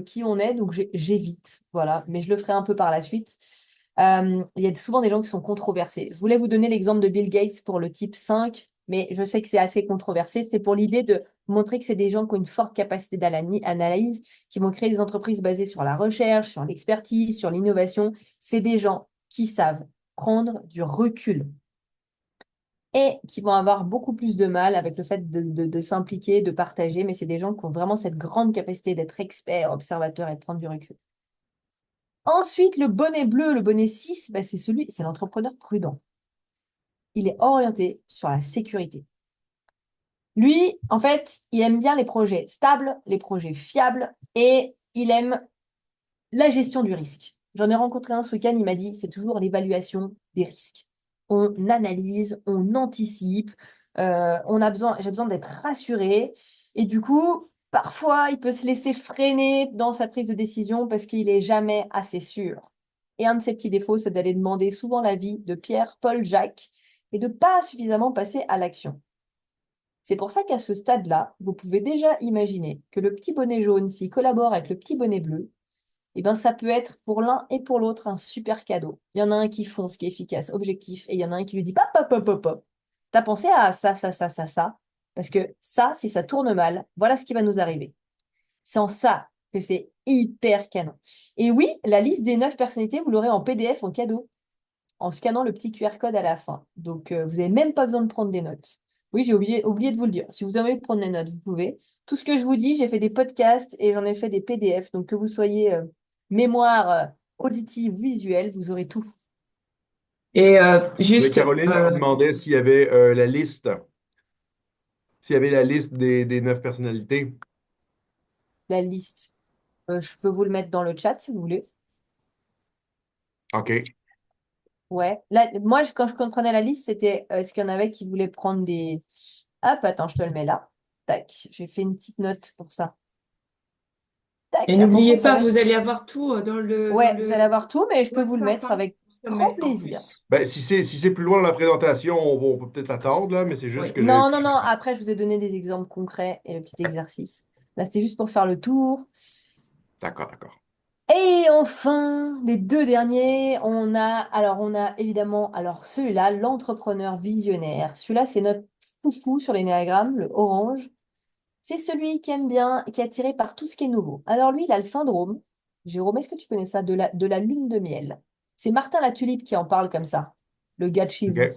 qui on est, donc j'évite. Voilà, mais je le ferai un peu par la suite. Il y a souvent des gens qui sont controversés. Je voulais vous donner l'exemple de Bill Gates pour le type 5, mais je sais que c'est assez controversé. C'est pour l'idée de montrer que c'est des gens qui ont une forte capacité d'analyse, qui vont créer des entreprises basées sur la recherche, sur l'expertise, sur l'innovation. C'est des gens qui savent prendre du recul et qui vont avoir beaucoup plus de mal avec le fait de s'impliquer, de partager, mais c'est des gens qui ont vraiment cette grande capacité d'être experts, observateurs et de prendre du recul. Ensuite, le bonnet bleu, le bonnet 6, bah, c'est l'entrepreneur prudent. Il est orienté sur la sécurité. Lui, en fait, il aime bien les projets stables, les projets fiables et il aime la gestion du risque. J'en ai rencontré un ce week-end, il m'a dit, c'est toujours l'évaluation des risques. On analyse, on anticipe, j'ai besoin d'être rassuré. Et du coup, parfois, il peut se laisser freiner dans sa prise de décision parce qu'il n'est jamais assez sûr. Et un de ses petits défauts, c'est d'aller demander souvent l'avis de Pierre, Paul, Jacques et de pas suffisamment passer à l'action. C'est pour ça qu'à ce stade-là, vous pouvez déjà imaginer que le petit bonnet jaune, s'il collabore avec le petit bonnet bleu, eh ben, ça peut être pour l'un et pour l'autre un super cadeau. Il y en a un qui fonce, qui est efficace, objectif, et il y en a un qui lui dit, hop, hop, hop, hop, hop. T'as pensé à ça, ça, ça, ça, ça, parce que ça, si ça tourne mal, voilà ce qui va nous arriver. C'est en ça que c'est hyper canon. Et oui, la liste des 9 personnalités, vous l'aurez en PDF en cadeau, en scannant le petit QR code à la fin. Donc, vous n'avez même pas besoin de prendre des notes. Oui, j'ai oublié de vous le dire. Si vous avez envie de prendre des notes, vous pouvez. Tout ce que je vous dis, j'ai fait des podcasts et j'en ai fait des PDF. Donc, que vous soyez mémoire auditive, visuelle, vous aurez tout. Et Oui, juste, Caroline demandait s'il y avait s'il y avait la liste des 9 personnalités. La liste. Je peux vous le mettre dans le chat si vous voulez. OK. Ouais. Là, moi, quand je comprenais la liste, c'était est-ce qu'il y en avait qui voulaient prendre des... Hop, attends, je te le mets là. Tac, j'ai fait une petite note pour ça. Et Tac, attention, n'oubliez ça pas, va. vous allez avoir tout dans Ouais, vous allez avoir tout, mais je peux vous le WhatsApp, mettre hein, avec au grand sommet en plaisir. plus. Ben, si c'est plus loin dans la présentation, on peut peut-être attendre, là, mais c'est juste Oui. que j'ai. Non, non, non. Après, je vous ai donné des exemples concrets et le petit exercice. Là, c'était juste pour faire le tour. D'accord, d'accord. Et enfin, les deux derniers, on a évidemment, alors celui-là, l'entrepreneur visionnaire. Celui-là, c'est notre foufou sur l'énéagramme, le orange. C'est celui qui aime bien, qui est attiré par tout ce qui est nouveau. Alors lui, il a le syndrome. Jérôme, est-ce que tu connais ça, de la lune de miel? C'est Martin Latulipe qui en parle comme ça, le gars de chez vous. OK.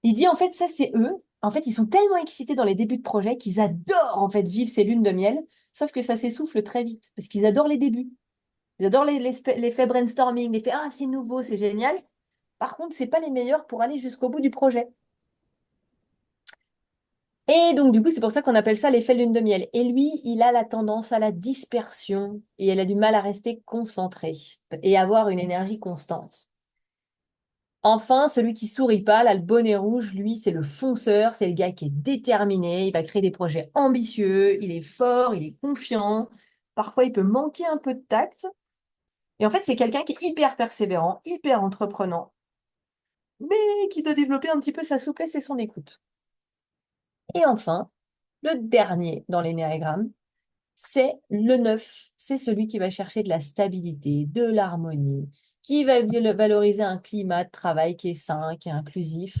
Il dit en fait, ça c'est eux. En fait, ils sont tellement excités dans les débuts de projet qu'ils adorent en fait vivre ces lunes de miel, sauf que ça s'essouffle très vite parce qu'ils adorent les débuts. Ils adorent l'effet brainstorming, l'effet ah c'est nouveau, c'est génial. Par contre, c'est pas les meilleurs pour aller jusqu'au bout du projet. Et donc du coup, c'est pour ça qu'on appelle ça l'effet lune de miel. Et lui, il a la tendance à la dispersion et elle a du mal à rester concentré et avoir une énergie constante. Enfin, celui qui sourit pas, là, le bonnet rouge, lui, c'est le fonceur, c'est le gars qui est déterminé, il va créer des projets ambitieux, il est fort, il est confiant. Parfois, il peut manquer un peu de tact. Et en fait, c'est quelqu'un qui est hyper persévérant, hyper entreprenant, mais qui doit développer un petit peu sa souplesse et son écoute. Et enfin, le dernier dans l'énéagramme, c'est le 9. C'est celui qui va chercher de la stabilité, de l'harmonie, qui va valoriser un climat de travail qui est sain, qui est inclusif,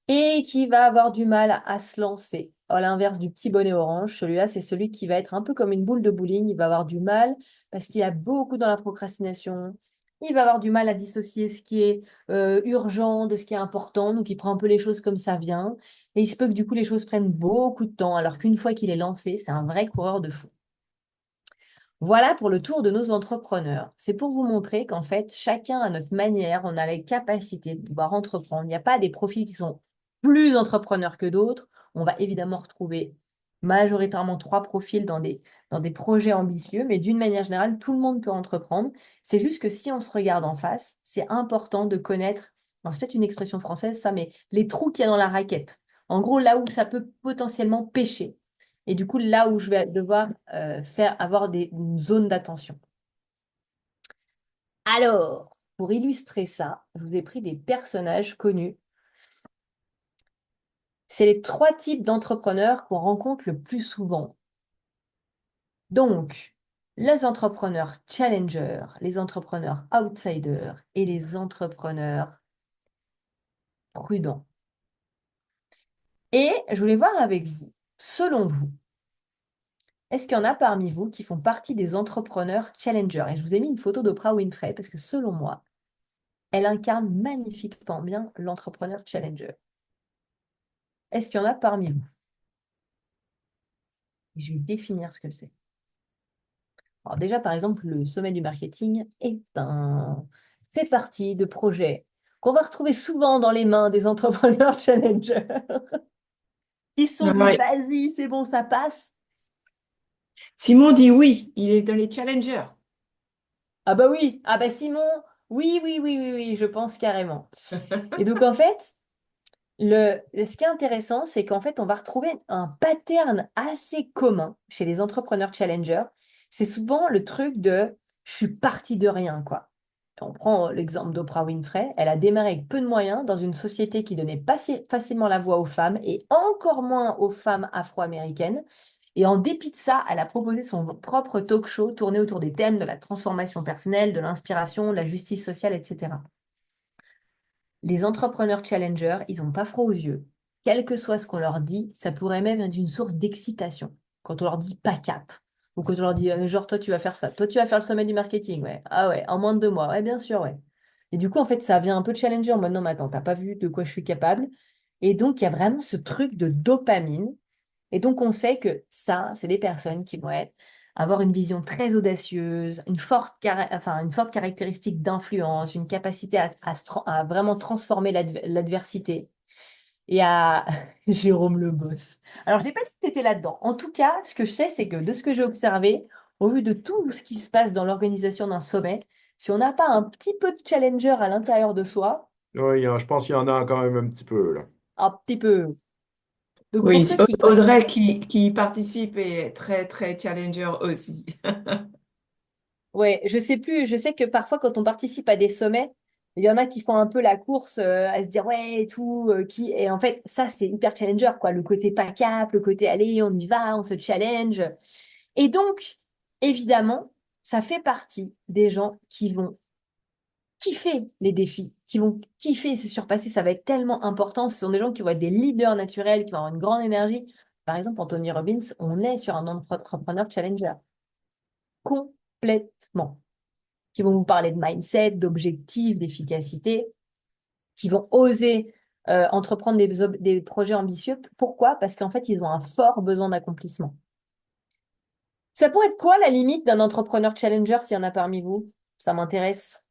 et qui va avoir du mal à se lancer. À l'inverse du petit bonnet orange, celui-là, c'est celui qui va être un peu comme une boule de bowling. Il va avoir du mal parce qu'il a beaucoup dans la procrastination. Il va avoir du mal à dissocier ce qui est urgent de ce qui est important. Donc, il prend un peu les choses comme ça vient. Et il se peut que du coup, les choses prennent beaucoup de temps, alors qu'une fois qu'il est lancé, c'est un vrai coureur de fou. Voilà pour le tour de nos entrepreneurs. C'est pour vous montrer qu'en fait, chacun à notre manière, on a les capacités de pouvoir entreprendre. Il n'y a pas des profils qui sont plus entrepreneurs que d'autres. On va évidemment retrouver majoritairement trois profils dans des projets ambitieux, mais d'une manière générale, tout le monde peut entreprendre. C'est juste que si on se regarde en face, c'est important de connaître, alors c'est peut-être une expression française ça, mais les trous qu'il y a dans la raquette. En gros, là où ça peut potentiellement pêcher. Et du coup, là où je vais devoir avoir une zone d'attention. Alors, pour illustrer ça, je vous ai pris des personnages connus. C'est les trois types d'entrepreneurs qu'on rencontre le plus souvent. Donc, les entrepreneurs challengers, les entrepreneurs outsiders et les entrepreneurs prudents. Et je voulais voir avec vous, selon vous, est-ce qu'il y en a parmi vous qui font partie des entrepreneurs challengers? Et je vous ai mis une photo d'Oprah Winfrey parce que selon moi, elle incarne magnifiquement bien l'entrepreneur challenger. Est-ce qu'il y en a parmi vous? Et je vais définir ce que c'est. Alors déjà, par exemple, le sommet du marketing fait partie de projets qu'on va retrouver souvent dans les mains des entrepreneurs challengers qui se sont dit, Ouais. vas-y, c'est bon, ça passe. Simon dit oui, il est dans les challengers. Ah bah oui, ah bah Simon, oui, oui, oui, oui, oui, je pense carrément. Et donc en fait, ce qui est intéressant, c'est qu'en fait, on va retrouver un pattern assez commun chez les entrepreneurs challengers. C'est souvent le truc de je suis parti de rien, quoi. On prend l'exemple d'Oprah Winfrey. Elle a démarré avec peu de moyens dans une société qui donnait pas facilement la voix aux femmes et encore moins aux femmes afro-américaines. Et en dépit de ça, elle a proposé son propre talk show tourné autour des thèmes de la transformation personnelle, de l'inspiration, de la justice sociale, etc. Les entrepreneurs challengers, ils n'ont pas froid aux yeux. Quel que soit ce qu'on leur dit, ça pourrait même être une source d'excitation. Quand on leur dit pas cap, ou quand on leur dit genre toi tu vas faire ça, toi tu vas faire le sommet du marketing, ouais. Ah ouais, en moins de 2 mois, ouais, bien sûr, ouais. Et du coup, en fait, ça vient un peu challenger en mode non, mais attends, t'as pas vu de quoi je suis capable. Et donc, il y a vraiment ce truc de dopamine. Et donc, on sait que ça, c'est des personnes qui vont avoir une vision très audacieuse, une forte caractéristique d'influence, une capacité à vraiment transformer l'adversité et à Jérôme le boss. Alors, je n'ai pas dit que tu étais là-dedans. En tout cas, ce que je sais, c'est que de ce que j'ai observé, au vu de tout ce qui se passe dans l'organisation d'un sommet, si on n'a pas un petit peu de challenger à l'intérieur de soi, Oui, je pense qu'il y en a quand même un petit peu, là. un petit peu. Donc pour Oui, ceux qui Audrey qui y participe est très, très challenger aussi. Ouais, je sais plus, je sais que parfois quand on participe à des sommets, il y en a qui font un peu la course à se dire ouais et tout, et en fait ça c'est hyper challenger quoi, le côté pas cap, le côté allez on y va, on se challenge. Et donc évidemment, ça fait partie des gens qui vont kiffer les défis, qui vont kiffer se surpasser, ça va être tellement important, ce sont des gens qui vont être des leaders naturels, qui vont avoir une grande énergie. Par exemple, Anthony Robbins, on est sur un entrepreneur challenger complètement qui vont vous parler de mindset, d'objectifs, d'efficacité, qui vont oser entreprendre des projets ambitieux. Pourquoi? Parce qu'en fait, ils ont un fort besoin d'accomplissement. Ça pourrait être quoi la limite d'un entrepreneur challenger s'il y en a parmi vous? Ça m'intéresse.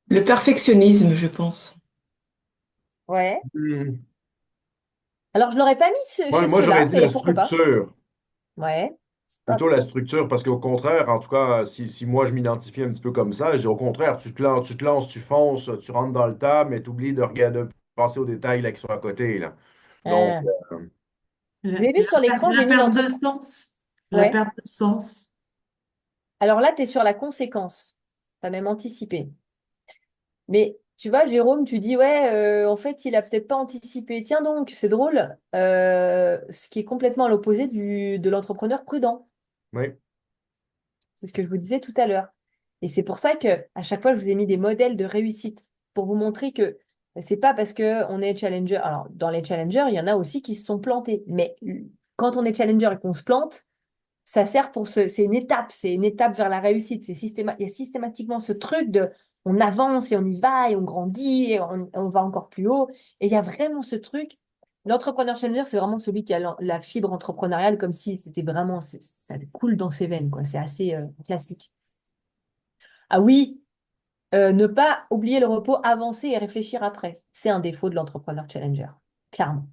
Le perfectionnisme, je pense. Ouais. Hmm. Alors, je l'aurais pas mis chez Moi, j'aurais ceux-là, dit la mais pourquoi pas? structure. Ouais. Plutôt Stop. la structure, parce qu'au contraire, en tout cas, si moi je m'identifie un petit peu comme ça, je dis au contraire, tu te lances, tu fonces, tu rentres dans le tas, mais tu oublies de regarder, de penser aux détails là, qui sont à côté. Là. Donc, Ah. Vous avez vu sur l'écran, La j'ai mis perte de l'entreprise. sens. La Ouais. perte de sens. Alors là, tu es sur la conséquence. Tu as même anticipé. Mais tu vois, Jérôme, tu dis, ouais, en fait, il a peut-être pas anticipé. Tiens donc, c'est drôle. Ce qui est complètement à l'opposé de l'entrepreneur prudent. oui, C'est ce que je vous disais tout à l'heure. Et c'est pour ça que à chaque fois, je vous ai mis des modèles de réussite pour vous montrer que c'est pas parce que on est challenger. Alors, dans les challengers, il y en a aussi qui se sont plantés. Mais quand on est challenger et qu'on se plante, ça sert pour c'est une étape vers la réussite. Il y a systématiquement ce truc de on avance et on y va et on grandit et on va encore plus haut. Et il y a vraiment ce truc. L'entrepreneur challenger, c'est vraiment celui qui a la fibre entrepreneuriale comme si c'était vraiment, ça coule dans ses veines, quoi. C'est assez classique. Ah oui, ne pas oublier le repos, avancer et réfléchir après. C'est un défaut de l'entrepreneur challenger, clairement.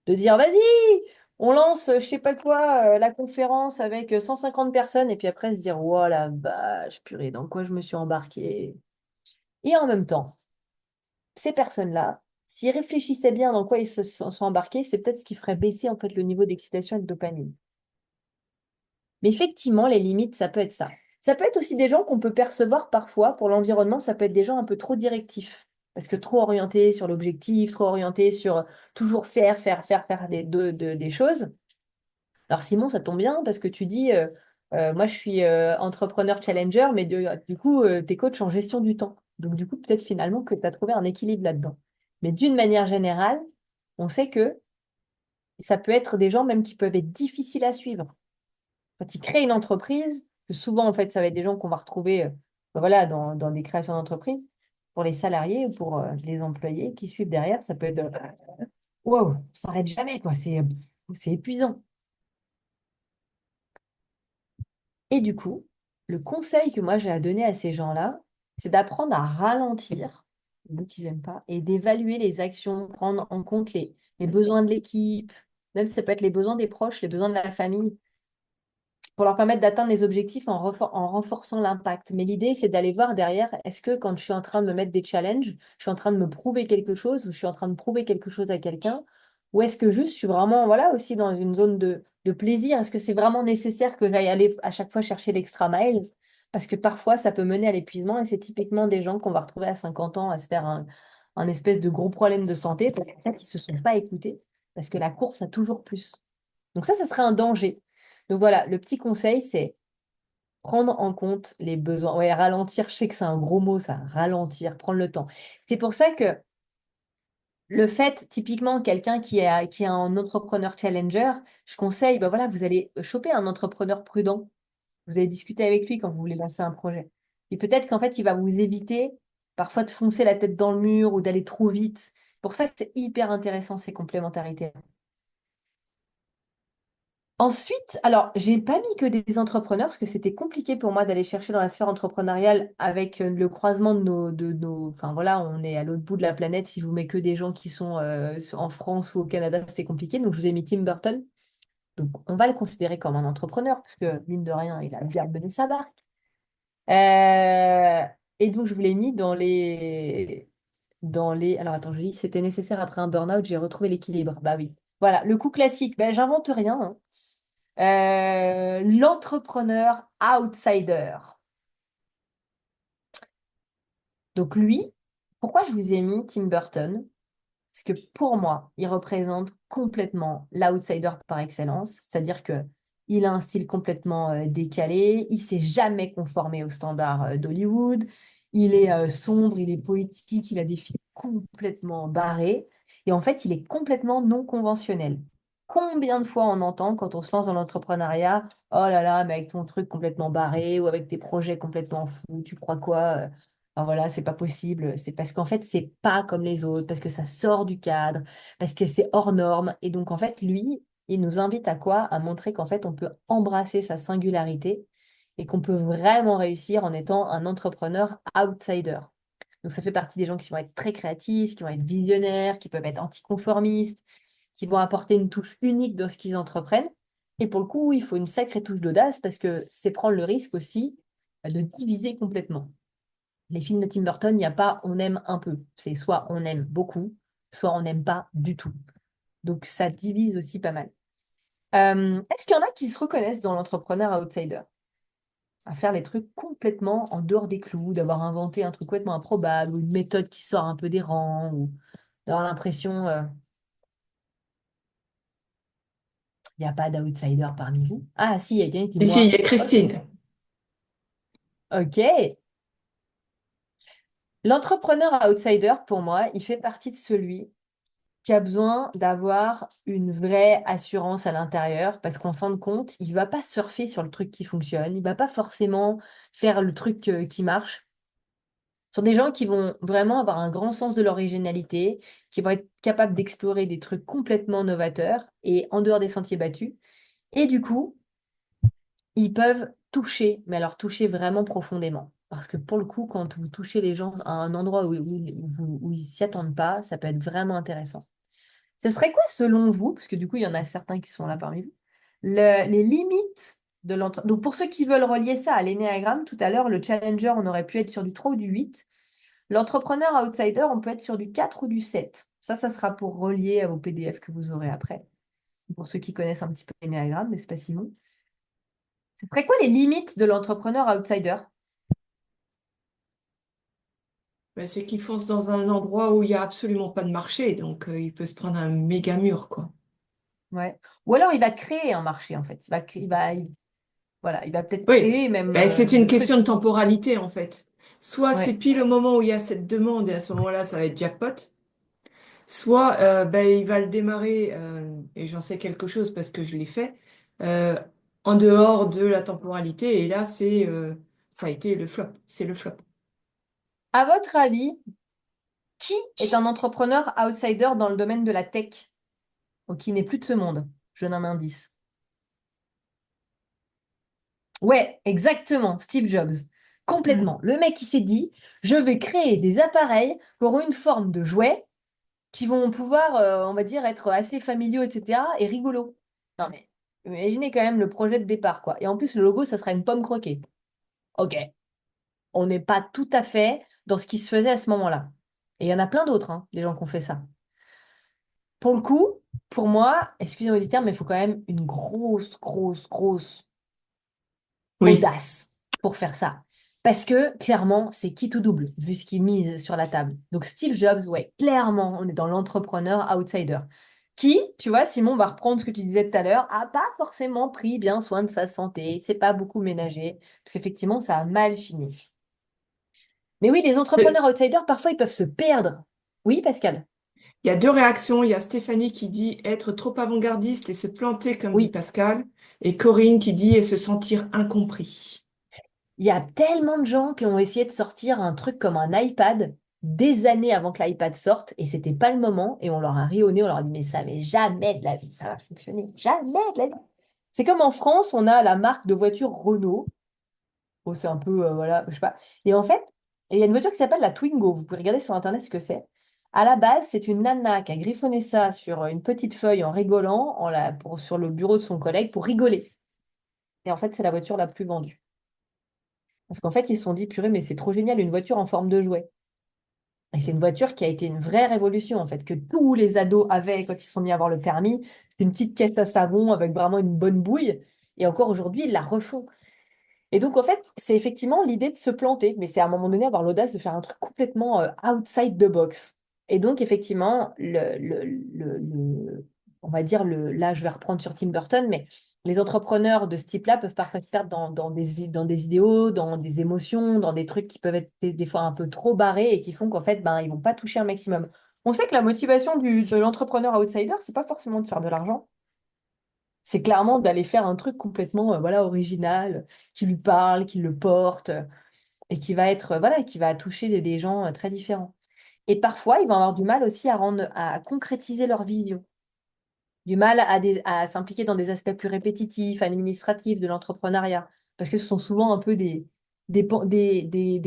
De dire, vas-y, on lance, je sais pas quoi, la conférence avec 150 personnes, et puis après se dire, oh la vache, purée, dans quoi je me suis embarquée. Et en même temps, ces personnes-là, s'ils réfléchissaient bien dans quoi ils se sont embarqués, c'est peut-être ce qui ferait baisser en fait le niveau d'excitation et de dopamine. Mais effectivement, les limites, ça peut être ça. Ça peut être aussi des gens qu'on peut percevoir parfois pour l'environnement, ça peut être des gens un peu trop directifs. Parce que trop orientés sur l'objectif, trop orientés sur toujours faire des choses. Alors Simon, ça tombe bien parce que tu dis, moi je suis entrepreneur challenger, mais du coup, t'es coach en gestion du temps. Donc du coup, peut-être finalement que tu as trouvé un équilibre là-dedans. Mais d'une manière générale, on sait que ça peut être des gens même qui peuvent être difficiles à suivre. Quand ils créent une entreprise, que souvent en fait, ça va être des gens qu'on va retrouver ben voilà, dans des créations d'entreprises, pour les salariés ou pour les employés qui suivent derrière, ça peut être wow, ça s'arrête jamais, quoi. C'est épuisant. Et du coup, le conseil que moi j'ai à donner à ces gens-là, c'est d'apprendre à ralentir, le mot qu'ils n'aiment pas, et d'évaluer les actions, prendre en compte les besoins de l'équipe, même si ça peut être les besoins des proches, les besoins de la famille, pour leur permettre d'atteindre les objectifs en renforçant l'impact. Mais l'idée, c'est d'aller voir derrière, est-ce que quand je suis en train de me mettre des challenges, je suis en train de me prouver quelque chose, ou je suis en train de prouver quelque chose à quelqu'un, ou est-ce que juste je suis vraiment, voilà, aussi dans une zone de plaisir? Est-ce que c'est vraiment nécessaire que j'aille aller à chaque fois chercher l'extra miles? Parce que parfois, ça peut mener à l'épuisement, et c'est typiquement des gens qu'on va retrouver à 50 ans à se faire un espèce de gros problème de santé, parce qu'en fait, ils ne se sont pas écoutés, parce que la course a toujours plus. Donc ça serait un danger. Donc voilà, le petit conseil, c'est prendre en compte les besoins. Ouais, ralentir, je sais que c'est un gros mot, ça, ralentir, prendre le temps. C'est pour ça que le fait, typiquement, quelqu'un qui est un entrepreneur challenger, je conseille, ben voilà, vous allez choper un entrepreneur prudent. Vous allez discuter avec lui quand vous voulez lancer un projet. Et peut-être qu'en fait, il va vous éviter parfois de foncer la tête dans le mur ou d'aller trop vite. C'est pour ça que c'est hyper intéressant, ces complémentarités. Ensuite, alors, j'ai pas mis que des entrepreneurs parce que c'était compliqué pour moi d'aller chercher dans la sphère entrepreneuriale avec le croisement enfin voilà, on est à l'autre bout de la planète. Si je vous mets que des gens qui sont en France ou au Canada, c'est compliqué. Donc, je vous ai mis Tim Burton. Donc, on va le considérer comme un entrepreneur parce que, mine de rien, il a bien mené sa barque. Et donc, je vous l'ai mis dans dans les... Alors attends, je dis, c'était nécessaire après un burn-out, j'ai retrouvé l'équilibre. Bah oui. Voilà, le coup classique. Ben, j'invente rien, hein. L'entrepreneur outsider. Donc lui, pourquoi je vous ai mis Tim Burton? Parce que pour moi, il représente complètement l'outsider par excellence. C'est-à-dire que il a un style complètement décalé, il s'est jamais conformé aux standards d'Hollywood, il est sombre, il est poétique, il a des films complètement barrés. Et en fait, il est complètement non conventionnel. Combien de fois on entend quand on se lance dans l'entrepreneuriat, oh là là, mais avec ton truc complètement barré ou avec tes projets complètement fous, tu crois quoi? Enfin, voilà, c'est pas possible. C'est parce qu'en fait, c'est pas comme les autres, parce que ça sort du cadre, parce que c'est hors norme. Et donc, en fait, lui, il nous invite à quoi? À montrer qu'en fait, on peut embrasser sa singularité et qu'on peut vraiment réussir en étant un entrepreneur outsider. Donc, ça fait partie des gens qui vont être très créatifs, qui vont être visionnaires, qui peuvent être anticonformistes, qui vont apporter une touche unique dans ce qu'ils entreprennent. Et pour le coup, il faut une sacrée touche d'audace parce que c'est prendre le risque aussi de diviser complètement. Les films de Tim Burton, il n'y a pas on aime un peu. C'est soit on aime beaucoup, soit on n'aime pas du tout. Donc ça divise aussi pas mal. Est-ce qu'il y en a qui se reconnaissent dans l'entrepreneur outsider? À faire les trucs complètement en dehors des clous, d'avoir inventé un truc complètement improbable, ou une méthode qui sort un peu des rangs, ou d'avoir l'impression il n'y a pas d'outsider parmi vous. Ah si, il y a quelqu'un qui dit Et si, il y moi. a Christine. Ok. L'entrepreneur outsider, pour moi, il fait partie de celui qui a besoin d'avoir une vraie assurance à l'intérieur parce qu'en fin de compte, il ne va pas surfer sur le truc qui fonctionne, il ne va pas forcément faire le truc qui marche. Ce sont des gens qui vont vraiment avoir un grand sens de l'originalité, qui vont être capables d'explorer des trucs complètement novateurs et en dehors des sentiers battus. Et du coup, ils peuvent toucher, mais alors toucher vraiment profondément. Parce que pour le coup, quand vous touchez les gens à un endroit où ils ne s'y attendent pas, ça peut être vraiment intéressant. Ce serait quoi, selon vous, parce que du coup, il y en a certains qui sont là parmi vous, les limites de l'entreprise. Donc, pour ceux qui veulent relier ça à l'énéagramme, tout à l'heure, le challenger, on aurait pu être sur du 3 ou du 8. L'entrepreneur outsider, on peut être sur du 4 ou du 7. Ça sera pour relier à vos PDF que vous aurez après. Pour ceux qui connaissent un petit peu l'énéagramme, n'est-ce pas, Simon? Ce serait quoi les limites de l'entrepreneur outsider? Ben, c'est qu'il fonce dans un endroit où il n'y a absolument pas de marché, donc il peut se prendre un méga mur, quoi. Ouais. Ou alors, il va créer un marché, en fait. Voilà, il va peut-être Oui, créer même ben, c'est une le truc. question de temporalité, en fait. Soit c'est Ouais. pile au moment où il y a cette demande, et à ce moment-là, ça va être jackpot. Soit ben, il va le démarrer, et j'en sais quelque chose parce que je l'ai fait, euh, en dehors de la temporalité, et là, ça a été le flop. C'est le flop. À votre avis, qui est un entrepreneur outsider dans le domaine de la tech ou qui n'est plus de ce monde? Je donne un indice. Ouais, exactement, Steve Jobs. Mm. Complètement. Le mec, il s'est dit, je vais créer des appareils pour une forme de jouet qui vont pouvoir, on va dire, être assez familiaux, etc. et rigolos. Non mais, imaginez quand même le projet de départ, quoi. Et en plus, le logo, ça sera une pomme croquée. Ok, on n'est pas tout à fait dans ce qui se faisait à ce moment-là. Et il y en a plein d'autres, hein, des gens qui ont fait ça. Pour le coup, pour moi, excusez-moi du terme, mais il faut quand même une grosse, grosse, grosse Oui. audace pour faire ça. Parce que clairement, c'est qui tout double, vu ce qu'il mise sur la table. Donc Steve Jobs, ouais, clairement, on est dans l'entrepreneur outsider. Qui, tu vois, Simon, on va reprendre ce que tu disais tout à l'heure, a pas forcément pris bien soin de sa santé, s'est pas beaucoup ménagé, parce qu'effectivement, ça a mal fini. Mais oui, les entrepreneurs outsiders, parfois, ils peuvent se perdre. Oui, Pascal? Il y a deux réactions. Il y a Stéphanie qui dit être trop avant-gardiste et se planter, comme dit Oui. Pascal, et Corinne qui dit se sentir incompris. Il y a tellement de gens qui ont essayé de sortir un truc comme un iPad des années avant que l'iPad sorte et c'était pas le moment et on leur a ri au nez, on leur a dit mais ça mais jamais de la vie ça va fonctionner, jamais de la vie. C'est comme en France, on a la marque de voiture Renault. Oh, c'est un peu voilà, je sais pas. Et en fait, il y a une voiture qui s'appelle la Twingo. Vous pouvez regarder sur internet ce que c'est. À la base, c'est une nana qui a griffonné ça sur une petite feuille en rigolant sur le bureau de son collègue pour rigoler. Et en fait, c'est la voiture la plus vendue. Parce qu'en fait, ils se sont dit, purée, mais c'est trop génial, une voiture en forme de jouet. Et c'est une voiture qui a été une vraie révolution, en fait, que tous les ados avaient quand ils se sont mis à avoir le permis. C'était une petite caisse à savon avec vraiment une bonne bouille. Et encore aujourd'hui, ils la refont. Et donc, en fait, c'est effectivement l'idée de se planter, mais c'est à un moment donné avoir l'audace de faire un truc complètement outside the box. Et donc, effectivement, on va dire, là, je vais reprendre sur Tim Burton, mais les entrepreneurs de ce type-là peuvent parfois se perdre dans des idéaux, dans des émotions, dans des trucs qui peuvent être des fois un peu trop barrés et qui font qu'en fait, ben, ils vont pas toucher un maximum. On sait que la motivation de l'entrepreneur outsider, c'est pas forcément de faire de l'argent. C'est clairement d'aller faire un truc complètement voilà, original, qui lui parle, qui le porte, et qui va être, voilà, qui va toucher des gens très différents. Et parfois, ils vont avoir du mal aussi à concrétiser leur vision, du mal à s'impliquer dans des aspects plus répétitifs, administratifs de l'entrepreneuriat, parce que ce sont souvent un peu des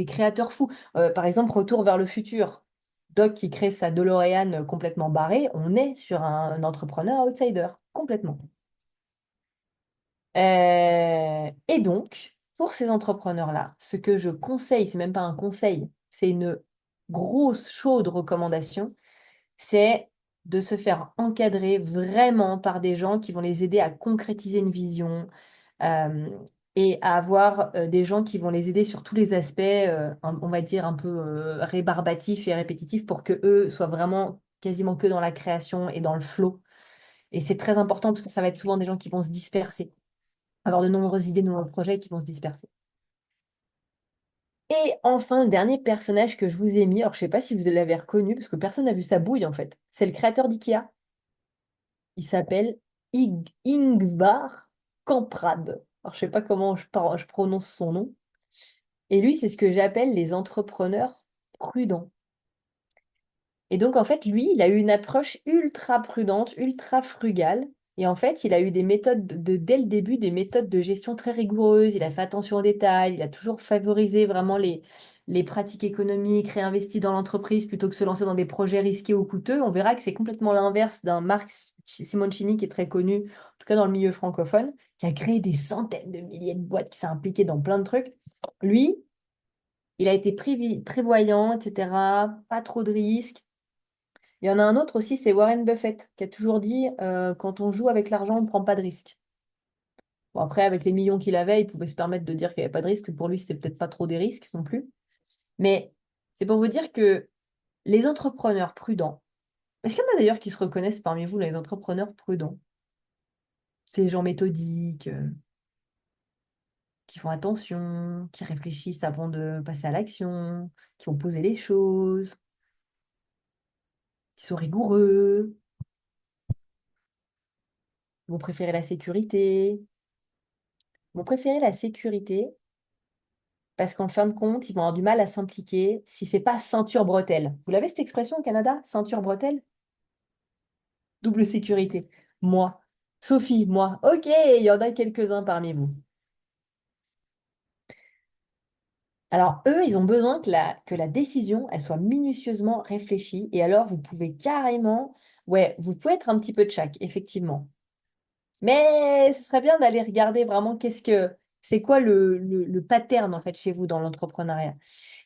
créateurs fous. Par exemple, Retour vers le futur. Doc qui crée sa DeLorean complètement barrée, on est sur un entrepreneur outsider, complètement. Et donc, pour ces entrepreneurs-là, ce que je conseille, c'est même pas un conseil, c'est une grosse, chaude recommandation, c'est de se faire encadrer vraiment par des gens qui vont les aider à concrétiser une vision euh, et à avoir des gens qui vont les aider sur tous les aspects, on va dire un peu rébarbatifs et répétitifs pour que eux soient vraiment quasiment que dans la création et dans le flow. Et c'est très important parce que ça va être souvent des gens qui vont se disperser, avoir de nombreuses idées, de nombreux projets qui vont se disperser. Et enfin, le dernier personnage que je vous ai mis, alors je ne sais pas si vous l'avez reconnu, parce que personne n'a vu sa bouille en fait, c'est le créateur d'IKEA. Il s'appelle Ingvar Kamprad. Alors je ne sais pas comment je prononce son nom. Et lui, c'est ce que j'appelle les entrepreneurs prudents. Et donc, en fait, lui, il a eu une approche ultra prudente, ultra frugale. Et en fait, il a eu des méthodes dès le début, des méthodes de gestion très rigoureuses. Il a fait attention aux détails. Il a toujours favorisé vraiment les pratiques économiques, réinvesti dans l'entreprise plutôt que se lancer dans des projets risqués ou coûteux. On verra que c'est complètement l'inverse d'un Marc Simoncini qui est très connu, en tout cas dans le milieu francophone, qui a créé des centaines de milliers de boîtes, qui s'est impliqué dans plein de trucs. Lui, il a été prévoyant, etc. Pas trop de risques. Il y en a un autre aussi, c'est Warren Buffett, qui a toujours dit quand on joue avec l'argent, on ne prend pas de risque. Bon, après, avec les millions qu'il avait, il pouvait se permettre de dire qu'il n'y avait pas de risque. Pour lui, c'était peut-être pas trop des risques non plus. Mais c'est pour vous dire que les entrepreneurs prudents, est-ce qu'il y en a d'ailleurs qui se reconnaissent parmi vous, les entrepreneurs prudents? C'est les gens méthodiques, qui font attention, qui réfléchissent avant de passer à l'action, qui vont poser les choses, qui sont rigoureux, qui vont préférer la sécurité. Ils vont préférer la sécurité parce qu'en fin de compte, ils vont avoir du mal à s'impliquer si c'est pas ceinture-bretelle. Vous l'avez cette expression au Canada? Ceinture-bretelle? Double sécurité. Moi. Sophie, moi. Ok, il y en a quelques-uns parmi vous. Alors, eux, ils ont besoin que la décision, elle soit minutieusement réfléchie. Et alors, vous pouvez carrément... Ouais, vous pouvez être un petit peu de chaque, effectivement. Mais ce serait bien d'aller regarder vraiment c'est quoi le pattern en fait chez vous dans l'entrepreneuriat.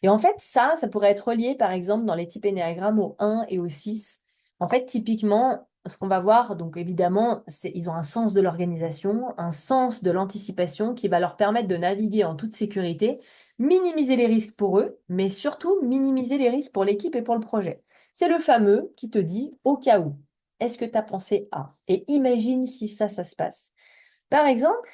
Et en fait, ça pourrait être relié par exemple dans les types énéagrammes au 1 et au 6. En fait, typiquement, ce qu'on va voir, donc évidemment, ils ont un sens de l'organisation, un sens de l'anticipation qui va leur permettre de naviguer en toute sécurité, minimiser les risques pour eux, mais surtout minimiser les risques pour l'équipe et pour le projet. C'est le fameux qui te dit au cas où. Est-ce que tu as pensé à? Et imagine si ça se passe. Par exemple,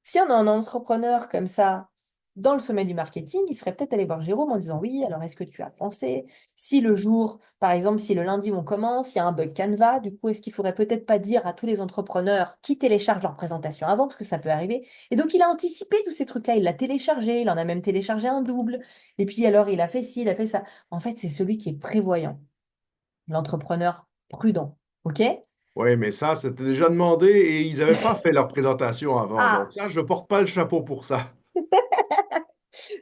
si on a un entrepreneur comme ça dans le sommet du marketing, il serait peut-être allé voir Jérôme en disant oui, alors est-ce que tu as pensé si le jour, par exemple, si le lundi on commence, il y a un bug Canva, du coup, est-ce qu'il faudrait peut-être pas dire à tous les entrepreneurs qui téléchargent leur présentation avant, parce que ça peut arriver. Et donc, il a anticipé tous ces trucs-là, il l'a téléchargé, il en a même téléchargé un double. Et puis alors, il a fait ci, il a fait ça. En fait, c'est celui qui est prévoyant, l'entrepreneur prudent. OK? Oui, mais ça, c'était déjà demandé et ils n'avaient pas fait leur présentation avant. Ah, Donc ça, je ne porte pas le chapeau pour ça.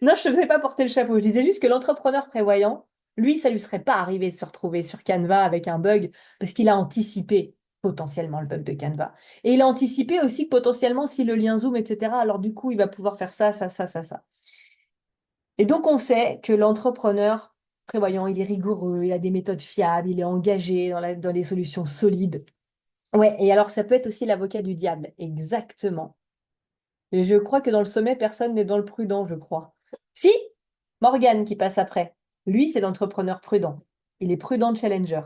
non, je ne te faisais pas porter le chapeau. Je disais juste que l'entrepreneur prévoyant, lui, ça lui serait pas arrivé de se retrouver sur Canva avec un bug parce qu'il a anticipé potentiellement le bug de Canva. Et il a anticipé aussi que potentiellement si le lien Zoom, etc., alors du coup, il va pouvoir faire ça, ça, ça, ça, ça. Et donc, on sait que l'entrepreneur prévoyant, il est rigoureux, il a des méthodes fiables, il est engagé dans des solutions solides. Ouais, et alors ça peut être aussi l'avocat du diable, exactement. Et je crois que dans le sommet, personne n'est dans le prudent, je crois. Si, Morgan qui passe après. Lui, c'est l'entrepreneur prudent. Il est prudent challenger.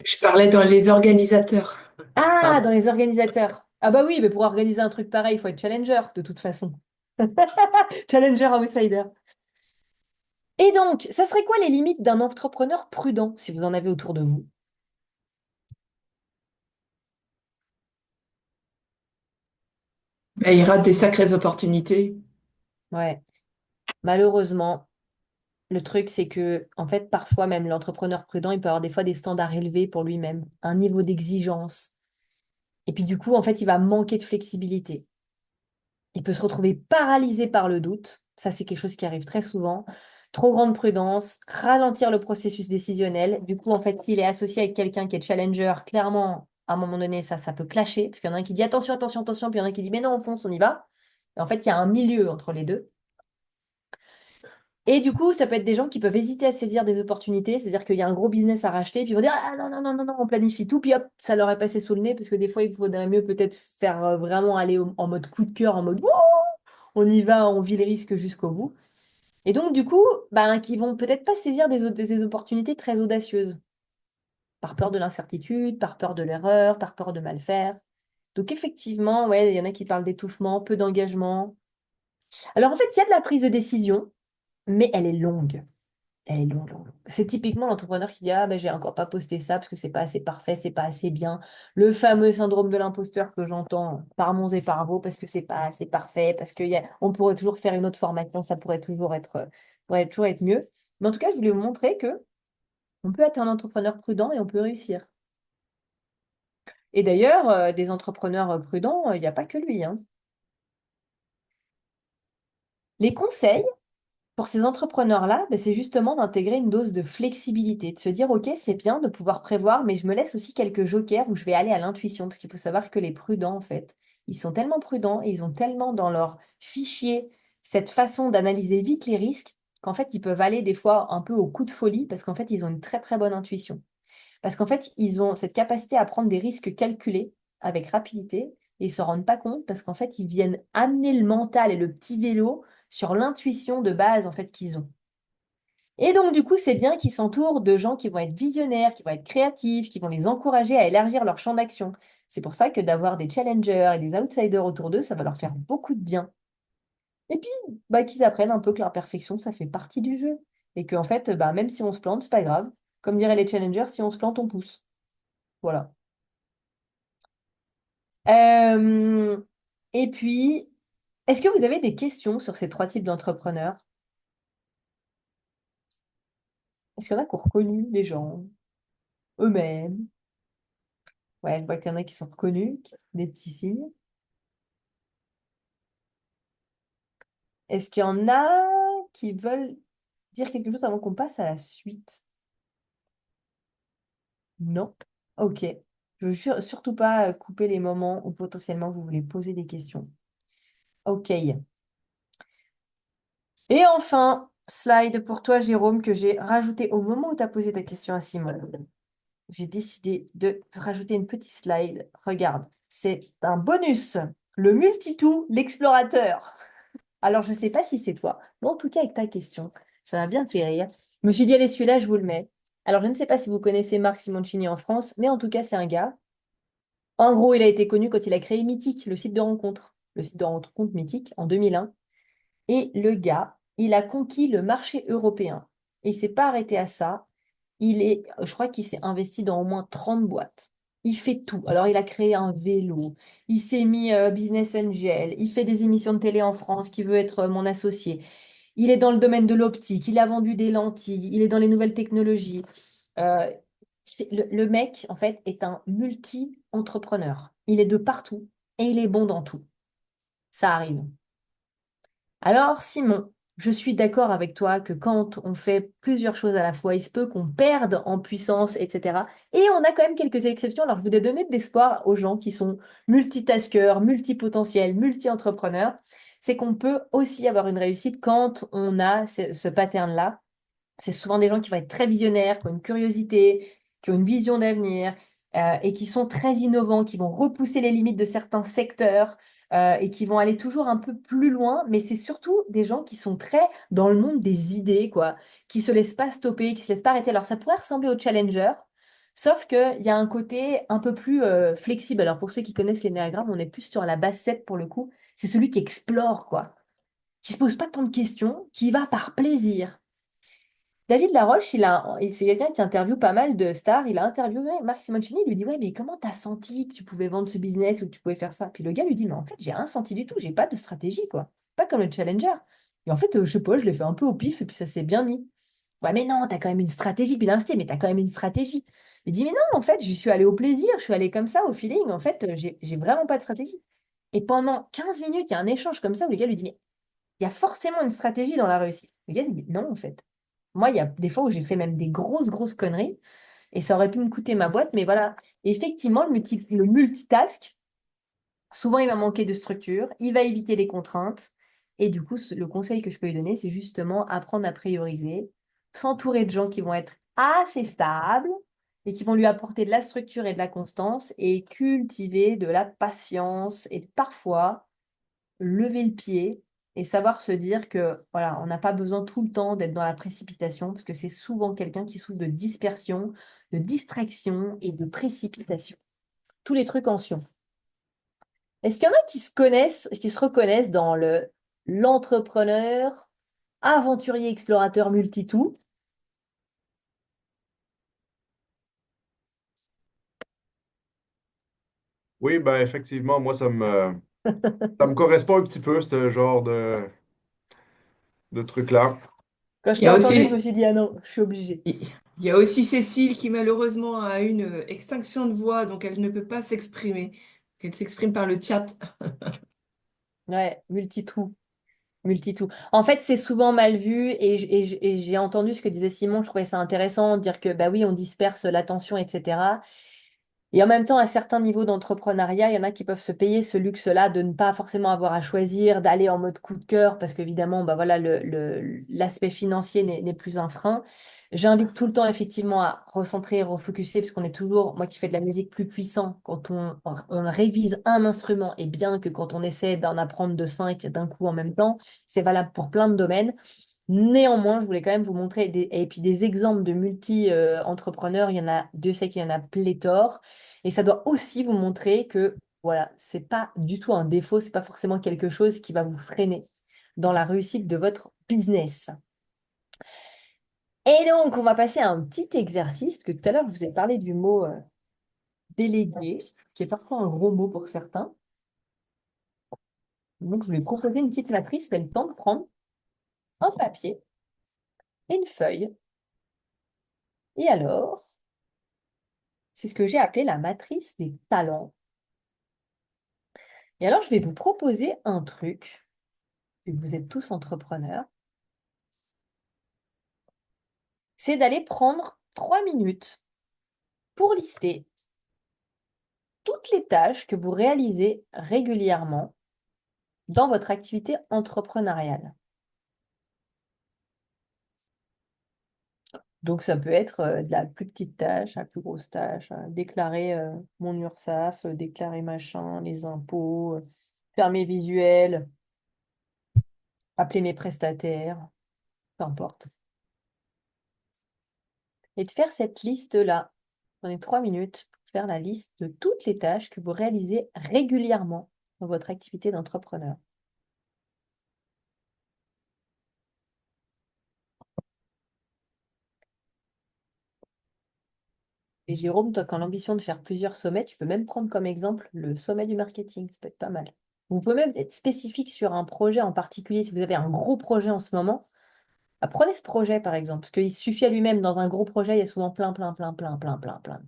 Je parlais dans les organisateurs. Ah, Pardon. dans les organisateurs. Ah bah oui, mais pour organiser un truc pareil, il faut être challenger, de toute façon. Challenger outsider. Et donc, ça serait quoi les limites d'un entrepreneur prudent, si vous en avez autour de vous? Il rate des sacrées opportunités. Ouais, malheureusement, le truc, c'est que, en fait, parfois, même l'entrepreneur prudent, il peut avoir des fois des standards élevés pour lui-même, un niveau d'exigence. Et puis, du coup, en fait, il va manquer de flexibilité. Il peut se retrouver paralysé par le doute. Ça, c'est quelque chose qui arrive très souvent. Trop grande prudence, ralentir le processus décisionnel. Du coup, en fait, s'il est associé avec quelqu'un qui est challenger, clairement, à un moment donné, ça peut clasher. Parce qu'il y en a un qui dit attention, attention, attention, puis il y en a un qui dit mais non, on fonce, on y va. Et en fait, il y a un milieu entre les deux. Et du coup, ça peut être des gens qui peuvent hésiter à saisir des opportunités, c'est-à-dire qu'il y a un gros business à racheter, puis ils vont dire ah non, non, non, non, non, on planifie tout, puis hop, ça leur est passé sous le nez, parce que des fois, il faudrait mieux peut-être faire vraiment aller en mode coup de cœur, en mode Wouh on y va, on vit les risques jusqu'au bout. Et donc, du coup, ben, qui vont peut-être pas saisir des opportunités très audacieuses, par peur de l'incertitude, par peur de l'erreur, par peur de mal faire. Donc, effectivement, ouais, il y en a qui parlent d'étouffement, peu d'engagement. Alors, en fait, il y a de la prise de décision, mais elle est longue. Elle est longue, longue, longue. C'est typiquement l'entrepreneur qui dit ah ben j'ai encore pas posté ça parce que c'est pas assez parfait, c'est pas assez bien. Le fameux syndrome de l'imposteur que j'entends par Mons et par Vaux parce que c'est pas assez parfait, parce on pourrait toujours faire une autre formation, ça pourrait toujours être mieux. Mais en tout cas, je voulais vous montrer que on peut être un entrepreneur prudent et on peut réussir. Et d'ailleurs, des entrepreneurs prudents, il n'y a pas que lui, hein. Les conseils pour ces entrepreneurs-là, ben, c'est justement d'intégrer une dose de flexibilité, de se dire, OK, c'est bien de pouvoir prévoir, mais je me laisse aussi quelques jokers où je vais aller à l'intuition, parce qu'il faut savoir que les prudents, en fait, ils sont tellement prudents et ils ont tellement dans leur fichier cette façon d'analyser vite les risques qu'en fait, ils peuvent aller des fois un peu au coup de folie, parce qu'en fait, ils ont une très, très bonne intuition. Parce qu'en fait, ils ont cette capacité à prendre des risques calculés avec rapidité et ils ne se rendent pas compte parce qu'en fait, ils viennent amener le mental et le petit vélo sur l'intuition de base en fait qu'ils ont. Et donc, du coup, c'est bien qu'ils s'entourent de gens qui vont être visionnaires, qui vont être créatifs, qui vont les encourager à élargir leur champ d'action. C'est pour ça que d'avoir des challengers et des outsiders autour d'eux, ça va leur faire beaucoup de bien. Et puis, bah, qu'ils apprennent un peu que l'imperfection, ça fait partie du jeu. Et qu'en fait, bah, même si on se plante, c'est pas grave. Comme diraient les challengers, si on se plante, on pousse. Voilà. Euh, et puis, est-ce que vous avez des questions sur ces trois types d'entrepreneurs? Est-ce qu'il y en a qui ont reconnu des gens eux-mêmes? Ouais, je vois qu'il y en a qui sont reconnus, des petits signes. Est-ce qu'il y en a qui veulent dire quelque chose avant qu'on passe à la suite? Non? Ok. Je veux surtout pas couper les moments où potentiellement vous voulez poser des questions. Ok. Et enfin, slide pour toi, Jérôme, que j'ai rajouté au moment où tu as posé ta question à Simon. J'ai décidé de rajouter une petite slide. Regarde, c'est un bonus. Le multitou, l'explorateur. Alors, je ne sais pas si c'est toi, mais en tout cas, avec ta question, ça m'a bien fait rire. Je me suis dit, allez, celui-là, je vous le mets. Alors, je ne sais pas si vous connaissez Marc Simoncini en France, mais en tout cas, c'est un gars. En gros, il a été connu quand il a créé Mythique, le site de rencontre. Le site de rencontre Mythique en 2001. Et le gars, il a conquis le marché européen. Et il ne s'est pas arrêté à ça. Je crois qu'il s'est investi dans au moins 30 boîtes. Il fait tout. Alors, il a créé un vélo. Il s'est mis business angel. Il fait des émissions de télé en France qui veut être mon associé. Il est dans le domaine de l'optique. Il a vendu des lentilles. Il est dans les nouvelles technologies. Euh, le mec, en fait, est un multi-entrepreneur. Il est de partout et il est bon dans tout. Ça arrive. Alors, Simon, je suis d'accord avec toi que quand on fait plusieurs choses à la fois, il se peut qu'on perde en puissance, etc. Et on a quand même quelques exceptions. Alors, je voudrais donner de l'espoir aux gens qui sont multitaskers, multipotentiels, multi-entrepreneurs. C'est qu'on peut aussi avoir une réussite quand on a ce pattern-là. C'est souvent des gens qui vont être très visionnaires, qui ont une curiosité, qui ont une vision d'avenir et qui sont très innovants, qui vont repousser les limites de certains secteurs et qui vont aller toujours un peu plus loin. Mais c'est surtout des gens qui sont très dans le monde des idées, quoi, qui se laissent pas stopper, qui se laissent pas arrêter. Alors ça pourrait ressembler aux challengers, sauf qu'il y a un côté un peu plus flexible. Alors pour ceux qui connaissent l'énéagramme, on est plus sur la base 7 pour le coup. C'est celui qui explore, quoi, qui se pose pas tant de questions, qui y va par plaisir. David Laroche, et c'est quelqu'un qui interviewe pas mal de stars. Il a interviewé Marc Simoncini. Il lui dit, ouais, mais comment t'as senti que tu pouvais vendre ce business ou que tu pouvais faire ça? Puis le gars lui dit, mais en fait, j'ai rien senti du tout. J'ai pas de stratégie, quoi. Pas comme le challenger. Et en fait, je sais pas, je l'ai fait un peu au pif et puis ça s'est bien mis. Ouais, mais non, t'as quand même une stratégie. Puis l'instinct, mais t'as quand même une stratégie. Il dit, mais non, en fait, j'y suis allé au plaisir. Je suis allé comme ça, au feeling. En fait, j'ai vraiment pas de stratégie. Et pendant 15 minutes, il y a un échange comme ça où le gars lui dit, mais il y a forcément une stratégie dans la réussite. Le gars dit, non, en fait. Moi, il y a des fois où j'ai fait même des grosses, grosses conneries et ça aurait pu me coûter ma boîte, mais voilà. Effectivement, le multitask, souvent, il va manquer de structure, il va éviter les contraintes. Et du coup, le conseil que je peux lui donner, c'est justement apprendre à prioriser, s'entourer de gens qui vont être assez stables et qui vont lui apporter de la structure et de la constance et cultiver de la patience et parfois lever le pied et savoir se dire que voilà, on n'a pas besoin tout le temps d'être dans la précipitation parce que c'est souvent quelqu'un qui souffre de dispersion, de distraction et de précipitation. Tous les trucs en sion. Est-ce qu'il y en a qui se connaissent, qui se reconnaissent dans l'entrepreneur, aventurier, explorateur, multitou? Oui, ben effectivement, moi, ça me correspond un petit peu, ce genre de truc-là. Quand je Il t'ai y a entendu, je me aussi, suis dit, ah non, je suis obligée. il y a aussi Cécile qui malheureusement a une extinction de voix, donc elle ne peut pas s'exprimer. Elle s'exprime par le chat. Ouais, multitou. Multitou. En fait, c'est souvent mal vu et j'ai entendu ce que disait Simon, je trouvais ça intéressant, de dire que bah oui, on disperse l'attention, etc. Et en même temps, à certains niveaux d'entrepreneuriat, il y en a qui peuvent se payer ce luxe-là de ne pas forcément avoir à choisir, d'aller en mode coup de cœur, parce qu'évidemment, bah voilà, l'aspect financier n'est plus un frein. J'invite tout le temps effectivement à recentrer et refocuser, parce qu'on est toujours, moi qui fais de la musique, plus puissant quand on révise un instrument, et bien que quand on essaie d'en apprendre de cinq d'un coup en même temps, c'est valable pour plein de domaines. Néanmoins, je voulais quand même vous montrer et puis des exemples de multi-entrepreneurs, il y en a, Dieu sait qu'il y en a pléthore. Et ça doit aussi vous montrer que voilà, c'est pas du tout un défaut, c'est pas forcément quelque chose qui va vous freiner dans la réussite de votre business. Et donc, on va passer à un petit exercice, parce que tout à l'heure, je vous ai parlé du mot délégué, qui est parfois un gros mot pour certains. Donc, je vais proposer une petite matrice, c'est le temps de prendre un papier et une feuille. Et alors, c'est ce que j'ai appelé la matrice des talents. Et alors, je vais vous proposer un truc, vu que vous êtes tous entrepreneurs, c'est d'aller prendre 3 minutes pour lister toutes les tâches que vous réalisez régulièrement dans votre activité entrepreneuriale. Donc, ça peut être de la plus petite tâche à la plus grosse tâche, déclarer mon URSSAF, déclarer machin, les impôts, faire mes visuels, appeler mes prestataires, peu importe. Et de faire cette liste-là. Prenez 3 minutes pour faire la liste de toutes les tâches que vous réalisez régulièrement dans votre activité d'entrepreneur. Et Jérôme, toi, quand l'ambition de faire plusieurs sommets, tu peux même prendre comme exemple le sommet du marketing. Ça peut être pas mal. Vous pouvez même être spécifique sur un projet en particulier. Si vous avez un gros projet en ce moment, bah, prenez ce projet par exemple. Parce qu'il suffit à lui-même, dans un gros projet, il y a souvent plein, plein, plein, plein, plein, plein, plein.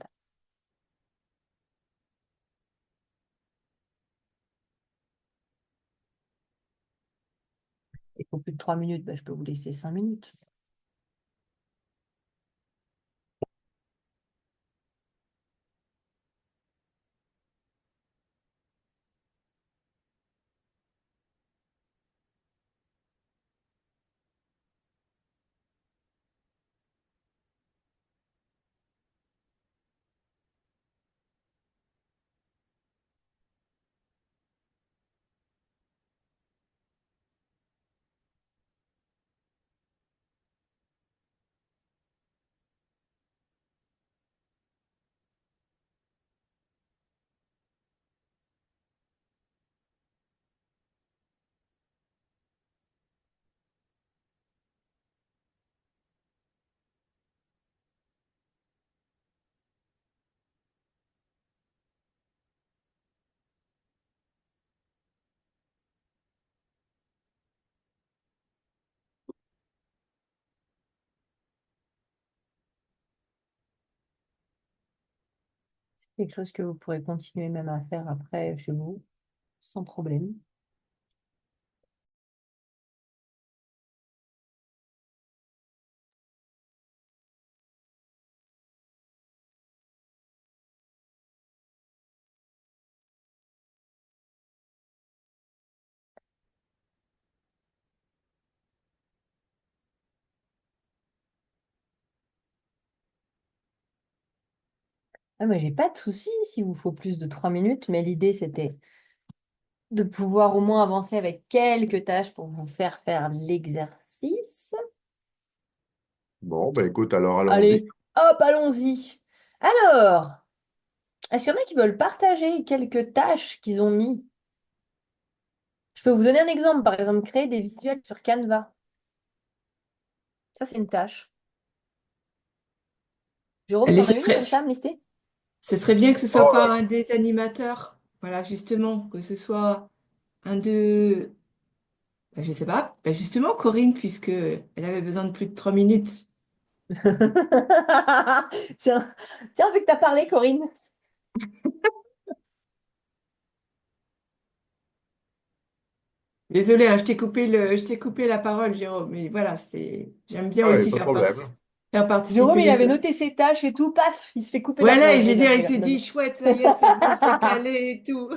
Il faut plus de 3 minutes, bah, je peux vous laisser 5 minutes. Quelque chose que vous pourrez continuer même à faire après chez vous, sans problème. Ah, moi, j'ai pas de souci s'il vous faut plus de 3 minutes, mais l'idée, c'était de pouvoir au moins avancer avec quelques tâches pour vous faire faire l'exercice. Bon, ben écoute, alors allons-y. Allez, hop, allons-y. Alors, est-ce qu'il y en a qui veulent partager quelques tâches qu'ils ont mis? Je peux vous donner un exemple, par exemple, créer des visuels sur Canva. Ça, c'est une tâche. Jérôme, Allez, t'en as une comme ça à me lister? ce serait bien que ce soit Oh, pas un des animateurs. Voilà, justement, que ce soit un de... Ben, je sais pas. Ben, justement, Corinne, puisque elle avait besoin de plus de 3 minutes. Tiens, tiens, vu que tu as parlé, Corinne. Désolée, hein, je t'ai coupé la parole, Jérôme. Mais voilà, j'aime bien ouais, aussi pas de problème. faire Jérôme, participer il les avait autres. noté ses tâches et tout, paf, il se fait couper la Voilà, parole. et je veux dire, il Je s'est dit, rigole. chouette, ça y est, c'est bon, c'est calé et tout.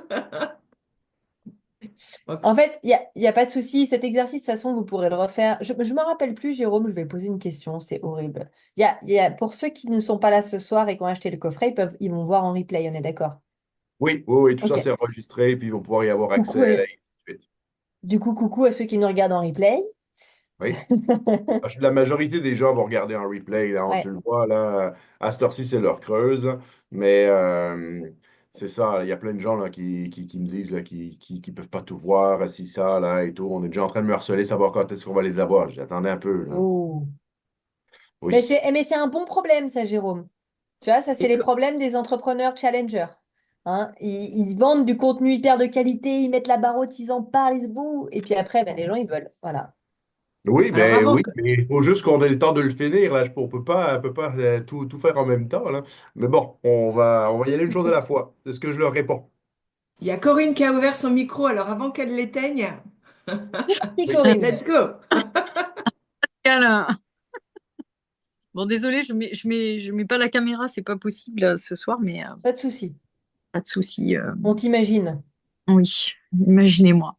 Ok. En fait, il y a pas de souci. Cet exercice, de toute façon, vous pourrez le refaire. Je ne me rappelle plus, Jérôme, je vais poser une question, c'est horrible. Pour ceux qui ne sont pas là ce soir et qui ont acheté le coffret, ils vont voir en replay, on est d'accord? Oui, oui, oui, tout ça Ok. c'est enregistré, puis ils vont pouvoir y avoir Coucou, accès et ainsi de suite. du coup, coucou à ceux qui nous regardent en replay. Oui. La majorité des gens vont regarder en replay, là, tu Ouais. le vois, là, à cette heure-ci, c'est l'heure creuse. Mais c'est ça, il y a plein de gens là, qui me disent là, qui peuvent pas tout voir, si ça, là, et tout. On est déjà en train de me harceler, savoir quand est-ce qu'on va les avoir. J'attendais un peu, là. Oh. Oui. Mais c'est un bon problème, ça, Jérôme. Tu vois, ça, c'est Et les co- problèmes des entrepreneurs challengers. Hein, ils vendent du contenu hyper de qualité, ils mettent la barre haute, ils en parlent, ils se bouent, et puis après, ben, les gens, ils veulent. Voilà. Oui, Alors ben avant oui, que... mais il faut juste qu'on ait le temps de le finir, là. On peut pas tout faire en même temps, là. Mais bon, on va y aller une chose à la fois. C'est ce que je leur réponds. Il y a Corinne qui a ouvert son micro, alors avant qu'elle l'éteigne, Si, Oui. Corinne, let's go. Alain. Bon, désolé, je mets pas la caméra, c'est pas possible ce soir, mais pas de souci. pas de souci. On t'imagine. Oui, imaginez-moi.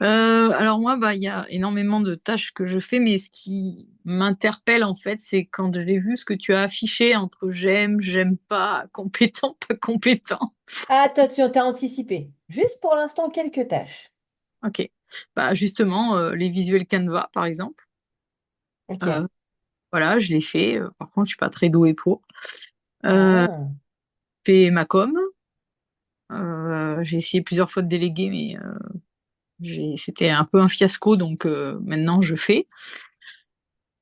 Alors moi, bah, il y a énormément de tâches que je fais, mais ce qui m'interpelle en fait, c'est quand j'ai vu ce que tu as affiché entre j'aime pas, compétent, pas compétent. Attention, t'as anticipé. Juste pour l'instant, quelques tâches. Ok. Bah justement, les visuels Canva, par exemple. Euh, Ok. voilà, je l'ai fait. Par contre, je suis pas très douée pour. Ah. Fait ma com. J'ai essayé plusieurs fois de déléguer, mais c'était un peu un fiasco, donc maintenant je fais.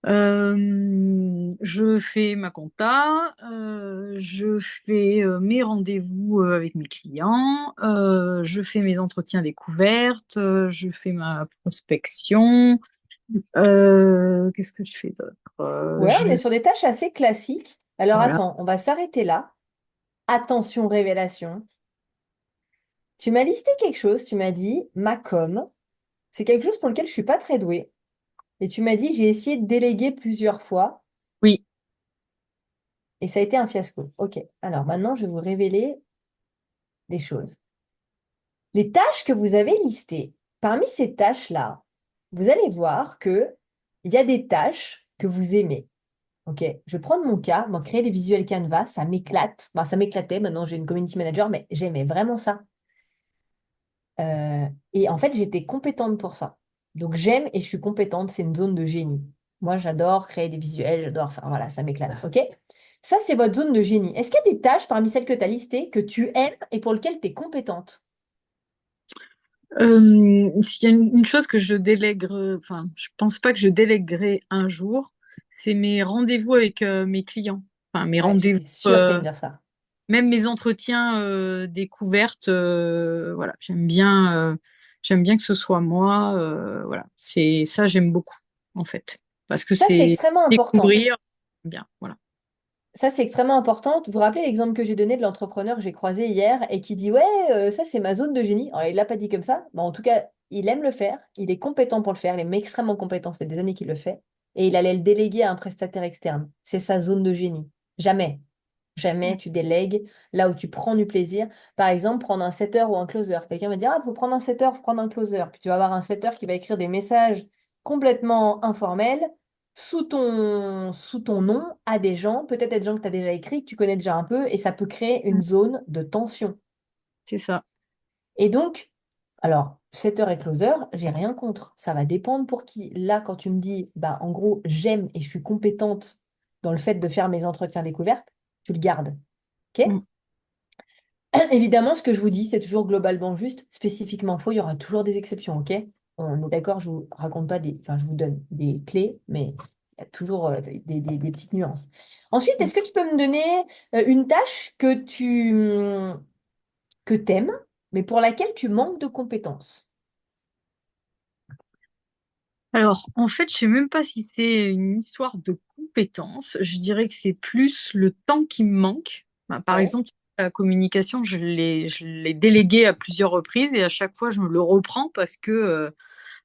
Je fais ma compta, je fais mes rendez-vous avec mes clients, je fais mes entretiens découvertes, je fais ma prospection. Qu'est-ce que je fais d'autre? Ouais, on est sur des tâches assez classiques. Alors Voilà. attends, on va s'arrêter là. Attention, révélation. Tu m'as listé quelque chose, tu m'as dit ma com. C'est quelque chose pour lequel je suis pas très douée. Et tu m'as dit j'ai essayé de déléguer plusieurs fois Oui. et ça a été un fiasco. Ok, alors maintenant je vais vous révéler les choses. Les tâches que vous avez listées, parmi ces tâches-là, vous allez voir que il y a des tâches que vous aimez. Ok, je vais prendre mon cas, moi créer des visuels Canva, ça m'éclate. Enfin, ça m'éclatait, maintenant j'ai une community manager, mais j'aimais vraiment ça. Et en fait, j'étais compétente pour ça. Donc j'aime et je suis compétente, c'est une zone de génie. Moi, j'adore créer des visuels, j'adore faire, voilà, ça m'éclate. Ok? Ça, c'est votre zone de génie. Est-ce qu'il y a des tâches parmi celles que tu as listées que tu aimes et pour lesquelles tu es compétente? S'il y a une chose que je délègue, enfin, je pense pas que je délèguerai un jour, c'est mes rendez-vous avec mes clients. Enfin, mes Ouais, rendez-vous, j'étais sûre que tu allais me dire ça. même mes entretiens découvertes, voilà, j'aime bien que ce soit moi, voilà, c'est ça, j'aime beaucoup en fait, parce que Ça, c'est c'est extrêmement important. découvrir, bien, voilà. ça, c'est extrêmement important. Vous vous rappelez l'exemple que j'ai donné de l'entrepreneur que j'ai croisé hier et qui dit, ouais, ça, c'est ma zone de génie. Alors, il l'a pas dit comme ça, mais en tout cas, il aime le faire, il est compétent pour le faire, il est extrêmement compétent, ça fait des années qu'il le fait, et il allait le déléguer à un prestataire externe. C'est sa zone de génie. Jamais. Jamais tu délègues là où tu prends du plaisir. Par exemple, prendre un setter ou un closer. Quelqu'un va dire, ah, faut prendre un setter, faut prendre un closer. Puis tu vas avoir un setter qui va écrire des messages complètement informels sous ton nom à des gens, peut-être à des gens que tu as déjà écrits, que tu connais déjà un peu, et ça peut créer une zone de tension. C'est ça. Et donc, alors, setter et closer, j'ai rien contre. Ça va dépendre pour qui. Là, quand tu me dis, bah, en gros, j'aime et je suis compétente dans le fait de faire mes entretiens découvertes, tu le gardes. OK? Mm. Évidemment, ce que je vous dis, c'est toujours globalement juste, spécifiquement faux, il y aura toujours des exceptions, ok? On est d'accord, je vous raconte pas des... Enfin, je vous donne des clés, mais il y a toujours des petites nuances. Ensuite, est-ce que tu peux me donner une tâche que t'aimes, mais pour laquelle tu manques de compétences? Alors, en fait, je sais même pas si c'est une histoire de compétences. Je dirais que c'est plus le temps qui me manque. Bah, par Ouais. exemple, la communication, je l'ai délégué à plusieurs reprises et à chaque fois, je me le reprends parce que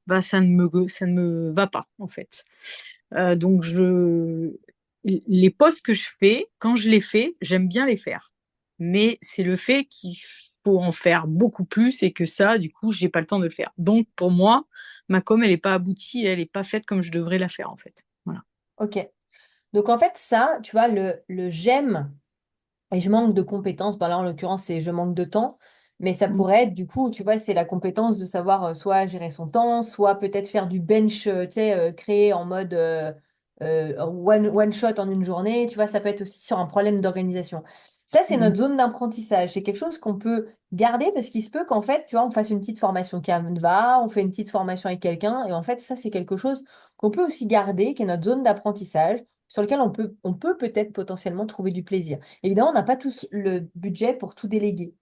bah, ça ne me va pas, en fait. Donc, les postes que je fais, quand je les fais, j'aime bien les faire. Mais c'est le fait qu'il faut en faire beaucoup plus et que ça, du coup, j'ai pas le temps de le faire. Donc, pour moi, ma com, elle n'est pas aboutie, elle n'est pas faite comme je devrais la faire, en fait. Voilà. Ok. Donc, en fait, ça, tu vois, le j'aime et je manque de compétences. Ben là, en l'occurrence, c'est je manque de temps. Mais ça Mm. pourrait être, du coup, tu vois, c'est la compétence de savoir soit gérer son temps, soit peut-être faire du bench, tu sais, créer en mode one shot en une journée. Tu vois, ça peut être aussi sur un problème d'organisation. Ça, c'est Mm. notre zone d'apprentissage. C'est quelque chose qu'on peut garder parce qu'il se peut qu'en fait, tu vois, on fasse une petite formation Canva, on fait une petite formation avec quelqu'un. Et en fait, ça, c'est quelque chose qu'on peut aussi garder, qui est notre zone d'apprentissage, sur lequel on peut peut-être potentiellement trouver du plaisir. Évidemment, on n'a pas tous le budget pour tout déléguer.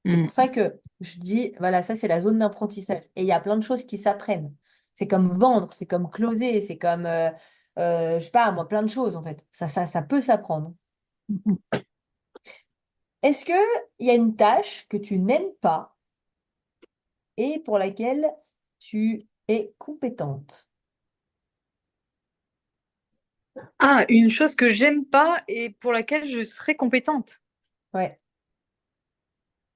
C'est Mm. pour ça que je dis, voilà, ça c'est la zone d'apprentissage. Et il y a plein de choses qui s'apprennent. C'est comme vendre, c'est comme closer, c'est comme, je sais pas, moi, plein de choses en fait. Ça peut s'apprendre. Mm. Est-ce qu'il y a une tâche que tu n'aimes pas et pour laquelle tu es compétente? Ah, une chose que j'aime pas et pour laquelle je serais compétente. Ouais.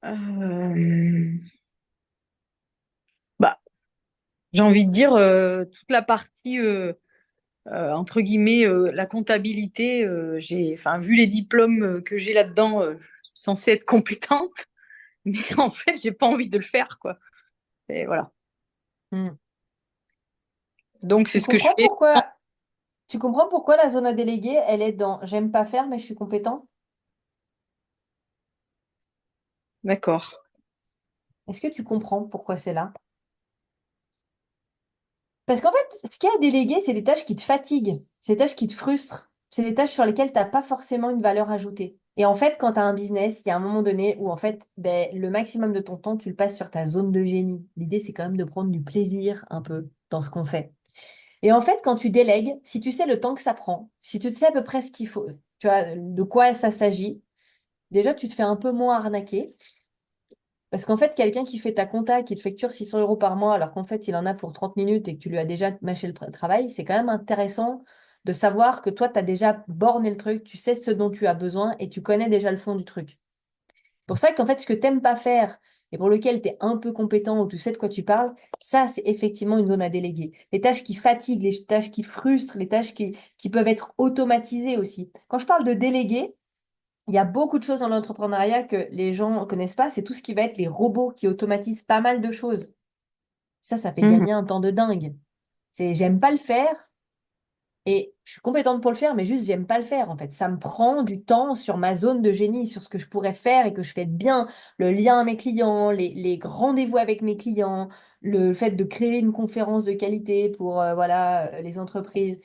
Euh, Bah, j'ai envie de dire toute la partie entre guillemets la comptabilité. Enfin, vu les diplômes que j'ai là-dedans, je suis censée être compétente, mais en fait, j'ai pas envie de le faire, quoi. Et voilà. Hmm. Donc, c'est Tu ce que je comprends fais. pourquoi, tu comprends pourquoi la zone à déléguer, elle est dans j'aime pas faire, mais je suis compétent? D'accord. Est-ce que tu comprends pourquoi c'est là? Parce qu'en fait, ce qu'il y a à déléguer, c'est des tâches qui te fatiguent, c'est des tâches qui te frustrent, c'est des tâches sur lesquelles tu n'as pas forcément une valeur ajoutée. Et en fait, quand tu as un business, il y a un moment donné où en fait, ben, le maximum de ton temps, tu le passes sur ta zone de génie. L'idée, c'est quand même de prendre du plaisir un peu dans ce qu'on fait. Et en fait, quand tu délègues, si tu sais le temps que ça prend, si tu sais à peu près ce qu'il faut, tu vois, de quoi ça s'agit, déjà, tu te fais un peu moins arnaquer. Parce qu'en fait, quelqu'un qui fait ta compta, qui te facture 600 euros par mois, alors qu'en fait, il en a pour 30 minutes et que tu lui as déjà mâché le travail, c'est quand même intéressant de savoir que toi, tu as déjà borné le truc, tu sais ce dont tu as besoin et tu connais déjà le fond du truc. Pour ça qu'en fait, ce que tu n'aimes pas faire et pour lequel tu es un peu compétent ou tu sais de quoi tu parles, ça, c'est effectivement une zone à déléguer. Les tâches qui fatiguent, les tâches qui frustrent, les tâches qui peuvent être automatisées aussi. Quand je parle de déléguer, il y a beaucoup de choses dans l'entrepreneuriat que les gens ne connaissent pas. C'est tout ce qui va être les robots qui automatisent pas mal de choses. Ça fait Mhm. gagner un temps de dingue. J'aime pas le faire et je suis compétente pour le faire, mais juste j'aime pas le faire en fait. Ça me prend du temps sur ma zone de génie, sur ce que je pourrais faire et que je fais de bien. Le lien à mes clients, les rendez-vous avec mes clients, le fait de créer une conférence de qualité pour voilà, les entreprises.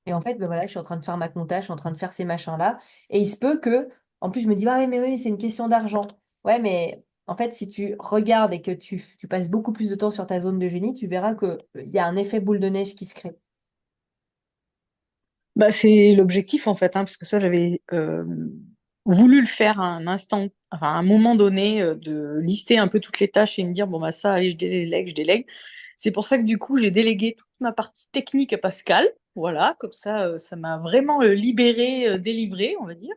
Et en fait, ben voilà, je suis en train de faire ma compta, je suis en train de faire ces machins-là. Et il se peut que, en plus, je me dis, ah oui, mais oui, c'est une question d'argent. Ouais, mais en fait, si tu regardes et que tu passes beaucoup plus de temps sur ta zone de génie, tu verras qu'il y a un effet boule de neige qui se crée. Bah, c'est l'objectif en fait, hein, parce que ça, j'avais voulu le faire à un instant, enfin, à un moment donné, de lister un peu toutes les tâches et me dire, bon, bah ça, allez, je délègue, je délègue. C'est pour ça que du coup, j'ai délégué toute ma partie technique à Pascal. Voilà, comme ça m'a vraiment libéré, délivré, on va dire.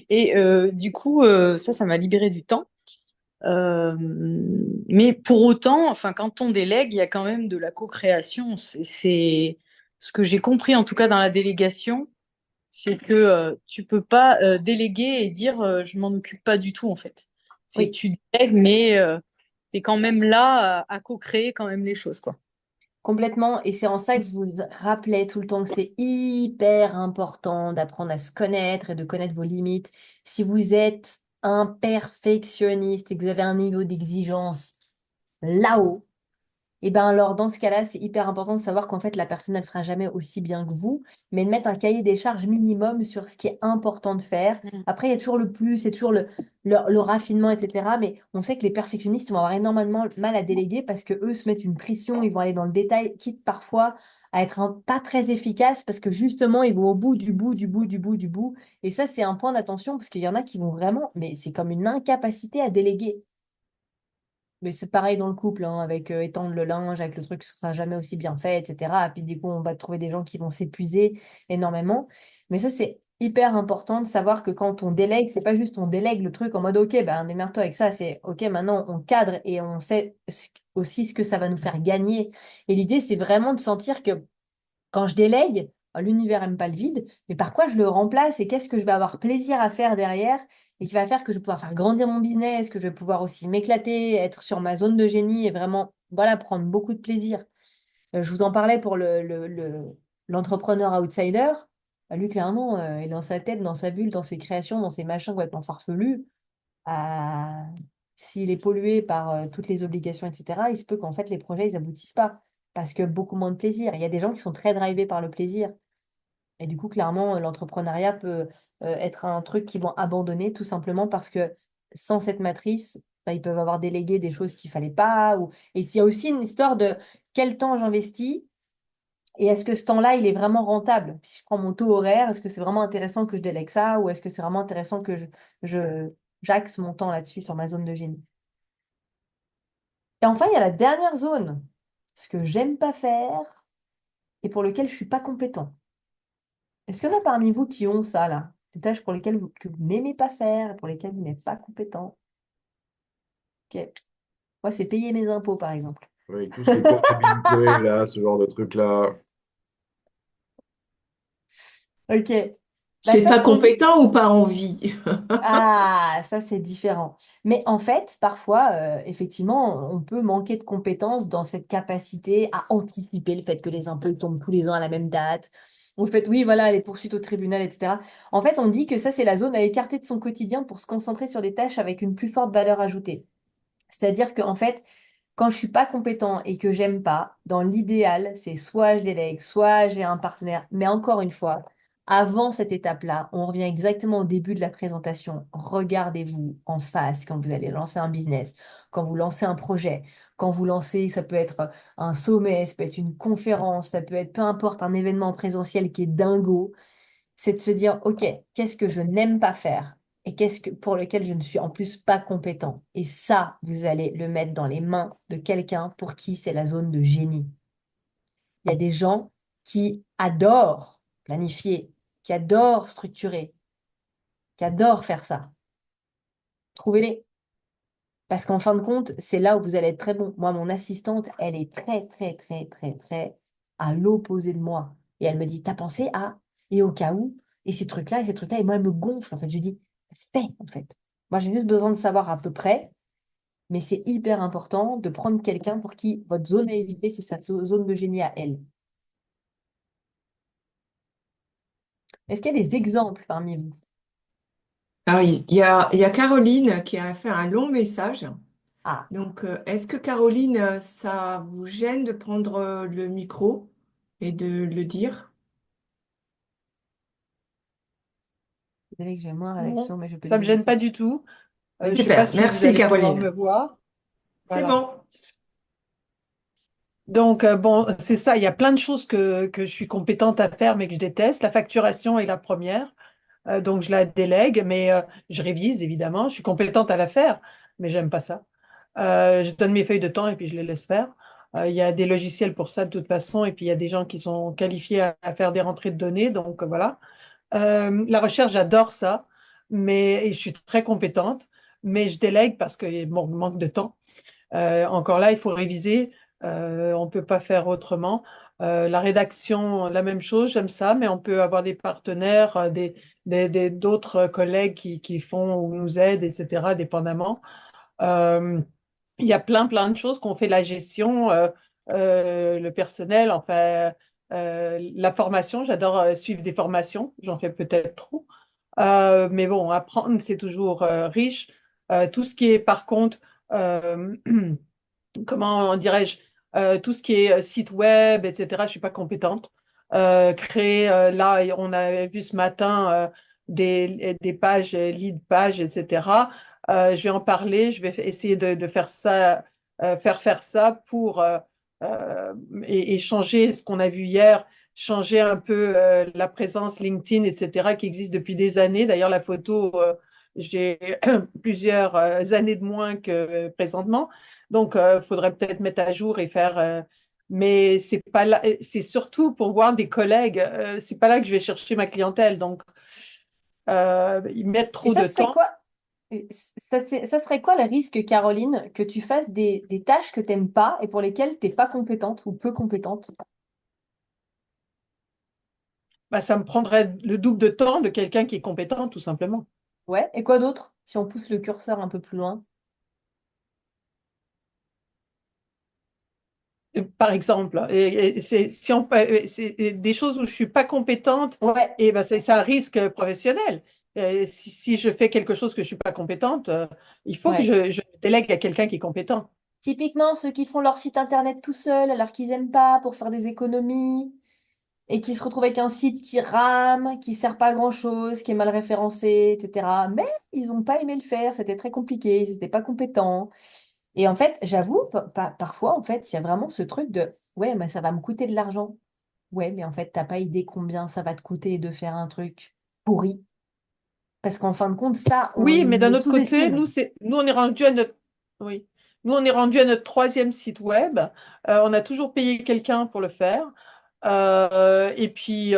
Et du coup, ça m'a libéré du temps. Euh, mais pour autant, enfin, quand on délègue, il y a quand même de la co-création. C'est ce que j'ai compris, en tout cas dans la délégation, c'est que tu peux pas déléguer et dire je m'en occupe pas du tout en fait. C'est Oui, tu délègues, mais tu es quand même là à co-créer quand même les choses, quoi. complètement. Et c'est en ça que je vous rappelais tout le temps que c'est hyper important d'apprendre à se connaître et de connaître vos limites. Si vous êtes un perfectionniste et que vous avez un niveau d'exigence là-haut, et ben alors dans ce cas-là, c'est hyper important de savoir qu'en fait la personne elle fera jamais aussi bien que vous, mais de mettre un cahier des charges minimum sur ce qui est important de faire. Mm. Après, il y a toujours le plus, c'est toujours le raffinement, etc. Mais on sait que les perfectionnistes vont avoir énormément mal à déléguer parce que eux se mettent une pression, ils vont aller dans le détail, quitte parfois à être pas très efficaces parce que justement ils vont au bout du bout du bout du bout du bout. Et ça, c'est un point d'attention parce qu'il y en a qui vont vraiment, mais c'est comme une incapacité à déléguer. Mais c'est pareil dans le couple, hein, avec étendre le linge, avec le truc, ce sera jamais aussi bien fait, etc. Puis du coup, on va trouver des gens qui vont s'épuiser énormément. Mais ça, c'est hyper important de savoir que quand on délègue, c'est pas juste on délègue le truc en mode OK, ben démerde-toi avec ça. C'est OK, maintenant on cadre et on sait aussi ce que ça va nous faire gagner. Et l'idée, c'est vraiment de sentir que quand je délègue, l'univers aime pas le vide, mais par quoi je le remplace et qu'est-ce que je vais avoir plaisir à faire derrière et qui va faire que je vais pouvoir faire grandir mon business, que je vais pouvoir aussi m'éclater, être sur ma zone de génie et vraiment, voilà, prendre beaucoup de plaisir. Je vous en parlais pour l'entrepreneur outsider. Lui, clairement, il est dans sa tête, dans sa bulle, dans ses créations, dans ses machins complètement farfelus. Euh, S'il est pollué par toutes les obligations, etc., il se peut qu'en fait les projets ils aboutissent pas parce que beaucoup moins de plaisir. Il y a des gens qui sont très drivés par le plaisir et du coup clairement l'entrepreneuriat peut être un truc qu'ils vont abandonner tout simplement parce que sans cette matrice, bah, ils peuvent avoir délégué des choses qu'il fallait pas ou et il y a aussi une histoire de quel temps j'investis et est-ce que ce temps-là il est vraiment rentable? Si je prends mon taux horaire, est-ce que c'est vraiment intéressant que je délègue ça ou est-ce que c'est vraiment intéressant que je j'axe mon temps là-dessus sur ma zone de génie? Et enfin, il y a la dernière zone, ce que j'aime pas faire et pour lequel je suis pas compétent. Est-ce qu'il y en a parmi vous qui ont ça là? Des tâches pour lesquelles que vous n'aimez pas faire et pour lesquelles vous n'êtes pas compétent? Ok. Moi, c'est payer mes impôts, par exemple. Oui, tout ce qui est comptabilité, là, ce genre de truc-là. Ok. Bah, C'est ça, pas ce qu'on dit. compétent ou pas envie? Ah, ça c'est différent. Mais en fait, parfois, effectivement, on peut manquer de compétences dans cette capacité à anticiper le fait que les impôts tombent tous les ans à la même date. Ou le fait, oui, voilà, les poursuites au tribunal, etc. En fait, on dit que ça, c'est la zone à écarter de son quotidien pour se concentrer sur des tâches avec une plus forte valeur ajoutée. C'est-à-dire qu'en fait, quand je suis pas compétent et que j'aime pas, dans l'idéal, c'est soit je délègue, soit j'ai un partenaire. Mais encore une fois, avant cette étape-là, on revient exactement au début de la présentation. Regardez-vous en face quand vous allez lancer un business, quand vous lancez un projet, quand vous lancez, ça peut être un sommet, ça peut être une conférence, ça peut être peu importe un événement présentiel qui est dingo c'est de se dire, OK, qu'est-ce que je n'aime pas faire et qu'est-ce que pour lequel je ne suis en plus pas compétent. Et ça, vous allez le mettre dans les mains de quelqu'un pour qui c'est la zone de génie. Il y a des gens qui adorent planifier, qui adorent structurer, qui adorent faire ça. Trouvez-les. Parce qu'en fin de compte, c'est là où vous allez être très bon. Moi, mon assistante, elle est très, très, très, très, très à l'opposé de moi. Et elle me dit, t'as pensé à, et au cas où, et ces trucs-là, et ces trucs-là. Et moi, elle me gonfle, en fait. Je lui dis, fais, en fait. Moi, j'ai juste besoin de savoir à peu près, mais c'est hyper important de prendre quelqu'un pour qui votre zone à éviter, c'est sa zone de génie à elle. Est-ce qu'il y a des exemples parmi vous? Alors, il y a Caroline qui a fait un long message. Ah, Donc, est-ce que Caroline, ça vous gêne de prendre le micro et de le dire? désolée que j'ai moins de Non, réaction, mais je peux ça me donner une gêne pas fois. du tout. Je sais pas Super, si vous merci allez pouvoir Caroline. me voir. C'est Voilà. bon. Donc, bon, c'est ça, il y a plein de choses que je suis compétente à faire, mais que je déteste. La facturation est la première, donc je la délègue, mais je révise, évidemment. Je suis compétente à la faire, mais j'aime pas ça. Je donne mes feuilles de temps et puis je les laisse faire. Il y a des logiciels pour ça de toute façon, et puis il y a des gens qui sont qualifiés à faire des rentrées de données, donc voilà. La recherche, j'adore ça, mais et je suis très compétente, mais je délègue parce que bon, manque de temps. Encore là, il faut réviser. On ne peut pas faire autrement. La rédaction, la même chose, j'aime ça, mais on peut avoir des partenaires, d'autres collègues qui font ou nous aident, etc., dépendamment. Euh, il y a plein de choses qu'on fait la gestion, le personnel, enfin, la formation. J'adore suivre des formations. J'en fais peut-être trop. Mais bon, apprendre, c'est toujours riche. Tout ce qui est, par contre, euh, comment dirais-je, tout ce qui est site web, etc., je suis pas compétente. Créer, là, on a vu ce matin des pages, lead pages, etc. Je vais en parler, je vais essayer de faire ça, faire ça pour et changer ce qu'on a vu hier, changer un peu la présence LinkedIn, etc., qui existe depuis des années. D'ailleurs, la photo, j'ai plusieurs années de moins que présentement. Donc, il faudrait peut-être mettre à jour et faire. Mais c'est pas là, c'est surtout pour voir des collègues. C'est pas là que je vais chercher ma clientèle. Donc, ils mettent Et trop ça de serait temps. quoi, ça serait quoi le risque, Caroline, que tu fasses des tâches que tu n'aimes pas et pour lesquelles tu n'es pas compétente ou peu compétente? Bah, ça me prendrait le double de temps de quelqu'un qui est compétent, tout simplement. Ouais, et quoi d'autre, si on pousse le curseur un peu plus loin? Par exemple, et c'est si on, c'est des choses où je suis pas compétente, Ouais, et ben c'est un risque professionnel. Si je fais quelque chose que je suis pas compétente, il faut que ouais. je délègue à quelqu'un qui est compétent. Typiquement, ceux qui font leur site internet tout seuls alors qu'ils n'aiment pas pour faire des économies et qui se retrouvent avec un site qui rame, qui sert pas à grand-chose, qui est mal référencé, etc. Mais ils n'ont pas aimé le faire, c'était très compliqué, ils n'étaient pas compétents. Et en fait, j'avoue, parfois, en fait, il y a vraiment ce truc de, ouais, mais ça va me coûter de l'argent. Ouais, mais en fait, t'as pas idée combien ça va te coûter de faire un truc pourri. Parce qu'en fin de compte, ça, on Oui, mais le d'un autre côté, sous-estime. nous on est rendu à notre, oui, nous on est rendu à notre troisième site web. On a toujours payé quelqu'un pour le faire. Et puis,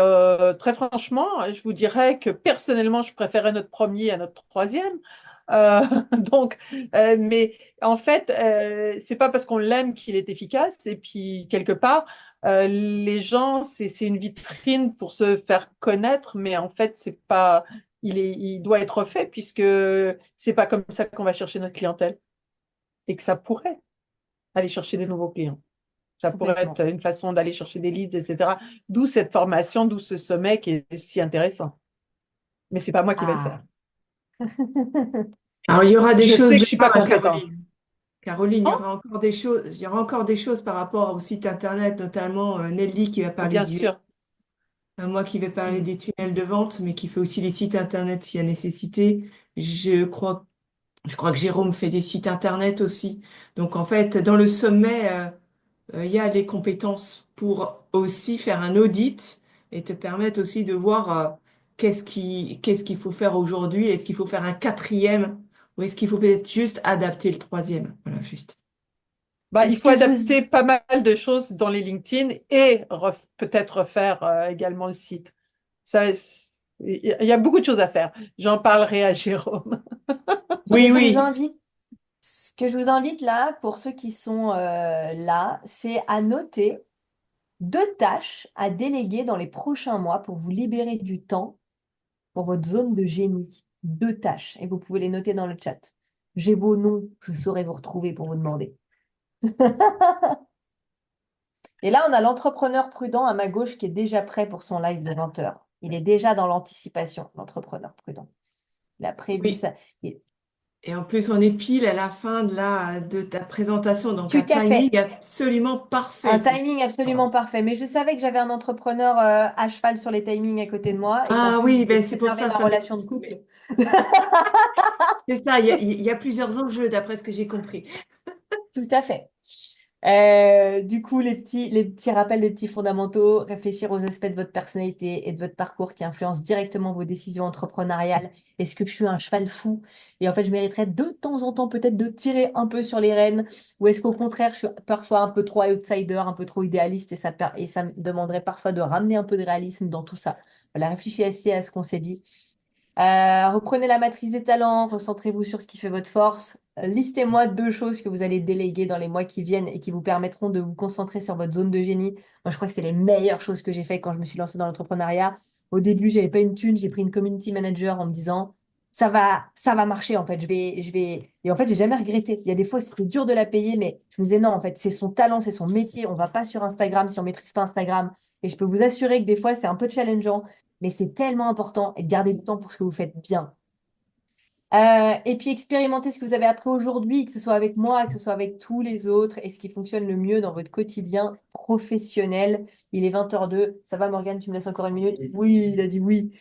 très franchement, je vous dirais que personnellement, je préférais notre premier à notre troisième. Euh, donc, mais en fait, c'est pas parce qu'on l'aime qu'il est efficace. Et puis, quelque part, les gens, c'est une vitrine pour se faire connaître, mais en fait, c'est pas, il doit être fait puisque c'est pas comme ça qu'on va chercher notre clientèle. Et que ça pourrait aller chercher des nouveaux clients. Ça pourrait Complètement. être une façon d'aller chercher des leads, etc. D'où cette formation, d'où ce sommet qui est si intéressant. Mais c'est pas moi qui vais le faire. Ah. Alors, il y aura des Je choses sais que je de suis pas part, compétente. Caroline. Caroline, il y Oh, aura encore des choses, il y aura encore des choses par rapport au site internet, notamment Nelly qui va parler bien du sûr. moi qui vais parler Mm. des tunnels de vente, mais qui fait aussi les sites internet s'il y a nécessité. Je crois, je crois que Jérôme fait des sites internet aussi. Donc en fait, dans le sommet, il y a les compétences pour aussi faire un audit et te permettre aussi de voir qu'est-ce qu'il faut faire aujourd'hui. Est-ce qu'il faut faire un quatrième ou est-ce qu'il faut peut-être juste adapter le troisième? Voilà, juste. Bah, il Est-ce faut que vous... adapter pas mal de choses dans les LinkedIn et peut-être refaire également le site. Ça, il y a beaucoup de choses à faire. J'en parlerai à Jérôme. Ce que Oui, je vous oui. invite, ce que je vous invite là, pour ceux qui sont là, c'est à noter 2 tâches à déléguer dans les prochains mois pour vous libérer du temps pour votre zone de génie. 2 tâches. Et vous pouvez les noter dans le chat. J'ai vos noms, je saurai vous retrouver pour vous demander. Et là, on a l'entrepreneur prudent à ma gauche qui est déjà prêt pour son live de 20 heures. Il est déjà dans l'anticipation, l'entrepreneur prudent. Il a prévu Oui. ça. Et en plus, on est pile à la fin de ta présentation, donc un Tout à fait. timing absolument parfait. Un C'est ça. timing absolument parfait. Mais je savais que j'avais un entrepreneur à cheval sur les timings à côté de moi et qu'en Ah plus, je oui, voulais ben c'est pour préserver ça, ma ça relation de couple. c'est ça, il y a plusieurs enjeux d'après ce que j'ai compris. Tout à fait. Du coup, les petits rappels, les petits fondamentaux, réfléchir aux aspects de votre personnalité et de votre parcours qui influencent directement vos décisions entrepreneuriales. Est-ce que je suis un cheval fou et en fait, je mériterais de temps en temps peut-être de tirer un peu sur les rênes ou est-ce qu'au contraire, je suis parfois un peu trop outsider, un peu trop idéaliste et ça me demanderait parfois de ramener un peu de réalisme dans tout ça. Voilà, réfléchissez à ce qu'on s'est dit. Reprenez la matrice des talents, recentrez-vous sur ce qui fait votre force. Listez-moi 2 choses que vous allez déléguer dans les mois qui viennent et qui vous permettront de vous concentrer sur votre zone de génie. Moi, je crois que c'est les meilleures choses que j'ai fait quand je me suis lancée dans l'entrepreneuriat. Au début, j'avais pas une thune, j'ai pris une community manager en me disant ça va marcher en fait. Je vais. Et en fait, j'ai jamais regretté. Il y a des fois, c'était dur de la payer, mais je me disais non, en fait, c'est son talent, c'est son métier. On va pas sur Instagram si on maîtrise pas Instagram. Et je peux vous assurer que des fois, c'est un peu challengeant mais c'est tellement important et de garder du temps pour ce que vous faites bien. Et puis expérimentez ce que vous avez appris aujourd'hui, que ce soit avec moi, que ce soit avec tous les autres, et ce qui fonctionne le mieux dans votre quotidien professionnel. Il est 20h02. Ça va, Morgane, tu me laisses encore une minute? Oui, il a dit oui.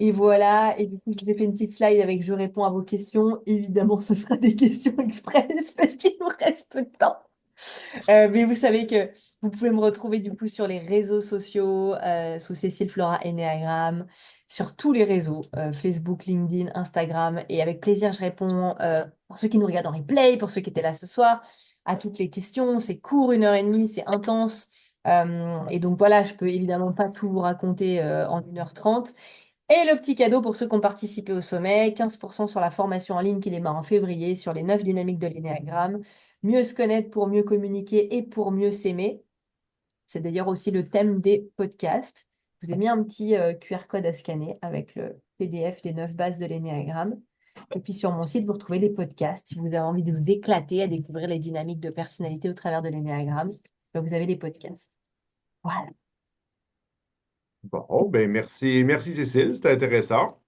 Et voilà. Et du coup, je vous ai fait une petite slide avec je réponds à vos questions. Évidemment, ce sera des questions express parce qu'il nous reste peu de temps. Mais vous savez que vous pouvez me retrouver du coup sur les réseaux sociaux sous Cécile Flora Enneagram, sur tous les réseaux, Facebook, LinkedIn, Instagram. Et avec plaisir, je réponds pour ceux qui nous regardent en replay, pour ceux qui étaient là ce soir, à toutes les questions. C'est court, 1h30, c'est intense. Et donc voilà, je peux évidemment pas tout vous raconter en 1h30. Et le petit cadeau pour ceux qui ont participé au sommet, 15% sur la formation en ligne qui démarre en février sur les 9 dynamiques de l'énéagramme. Mieux se connaître pour mieux communiquer et pour mieux s'aimer. C'est d'ailleurs aussi le thème des podcasts. Je vous ai mis un petit QR code à scanner avec le PDF des 9 bases de l'énéagramme. Et puis sur mon site, vous retrouvez des podcasts. Si vous avez envie de vous éclater à découvrir les dynamiques de personnalité au travers de l'énéagramme, ben, vous avez les podcasts. Voilà. Bon, ben merci Cécile, c'était intéressant.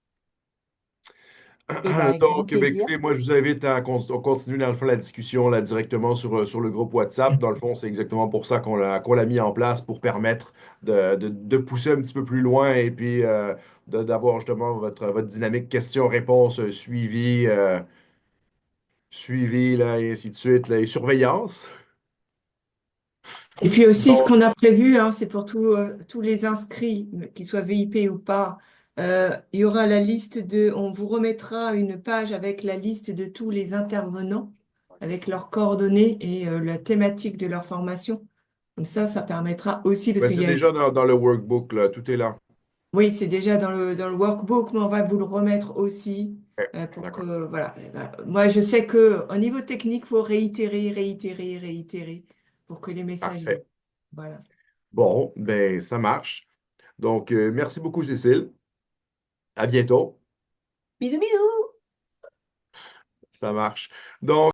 Et ben, avec grand Donc, ben, plaisir. écoutez, moi, je vous invite à on continue dans le fond la discussion là, directement sur le groupe WhatsApp. Dans le fond, c'est exactement pour ça qu'on l'a mis en place pour permettre de pousser un petit peu plus loin et puis d'avoir justement votre dynamique question-réponse suivie là, et ainsi de suite, là, et surveillance. Et puis aussi, ce Donc, qu'on a prévu, hein, c'est pour tous les inscrits, qu'ils soient VIP ou pas, il y aura la liste on vous remettra une page avec la liste de tous les intervenants, avec leurs coordonnées et la thématique de leur formation. Comme ça permettra aussi, parce ben, qu'il c'est y a, déjà dans le workbook, là, tout est là. oui, c'est déjà dans le workbook, mais on va vous le remettre aussi Ok, pour d'accord. que, voilà. Moi, je sais que au niveau technique, il faut réitérer, réitérer, réitérer pour que les messages viennent. Parfait. Voilà. Bon, ben, ça marche. Donc, merci beaucoup, Cécile. À bientôt. Bisous, bisous! Ça marche. Donc,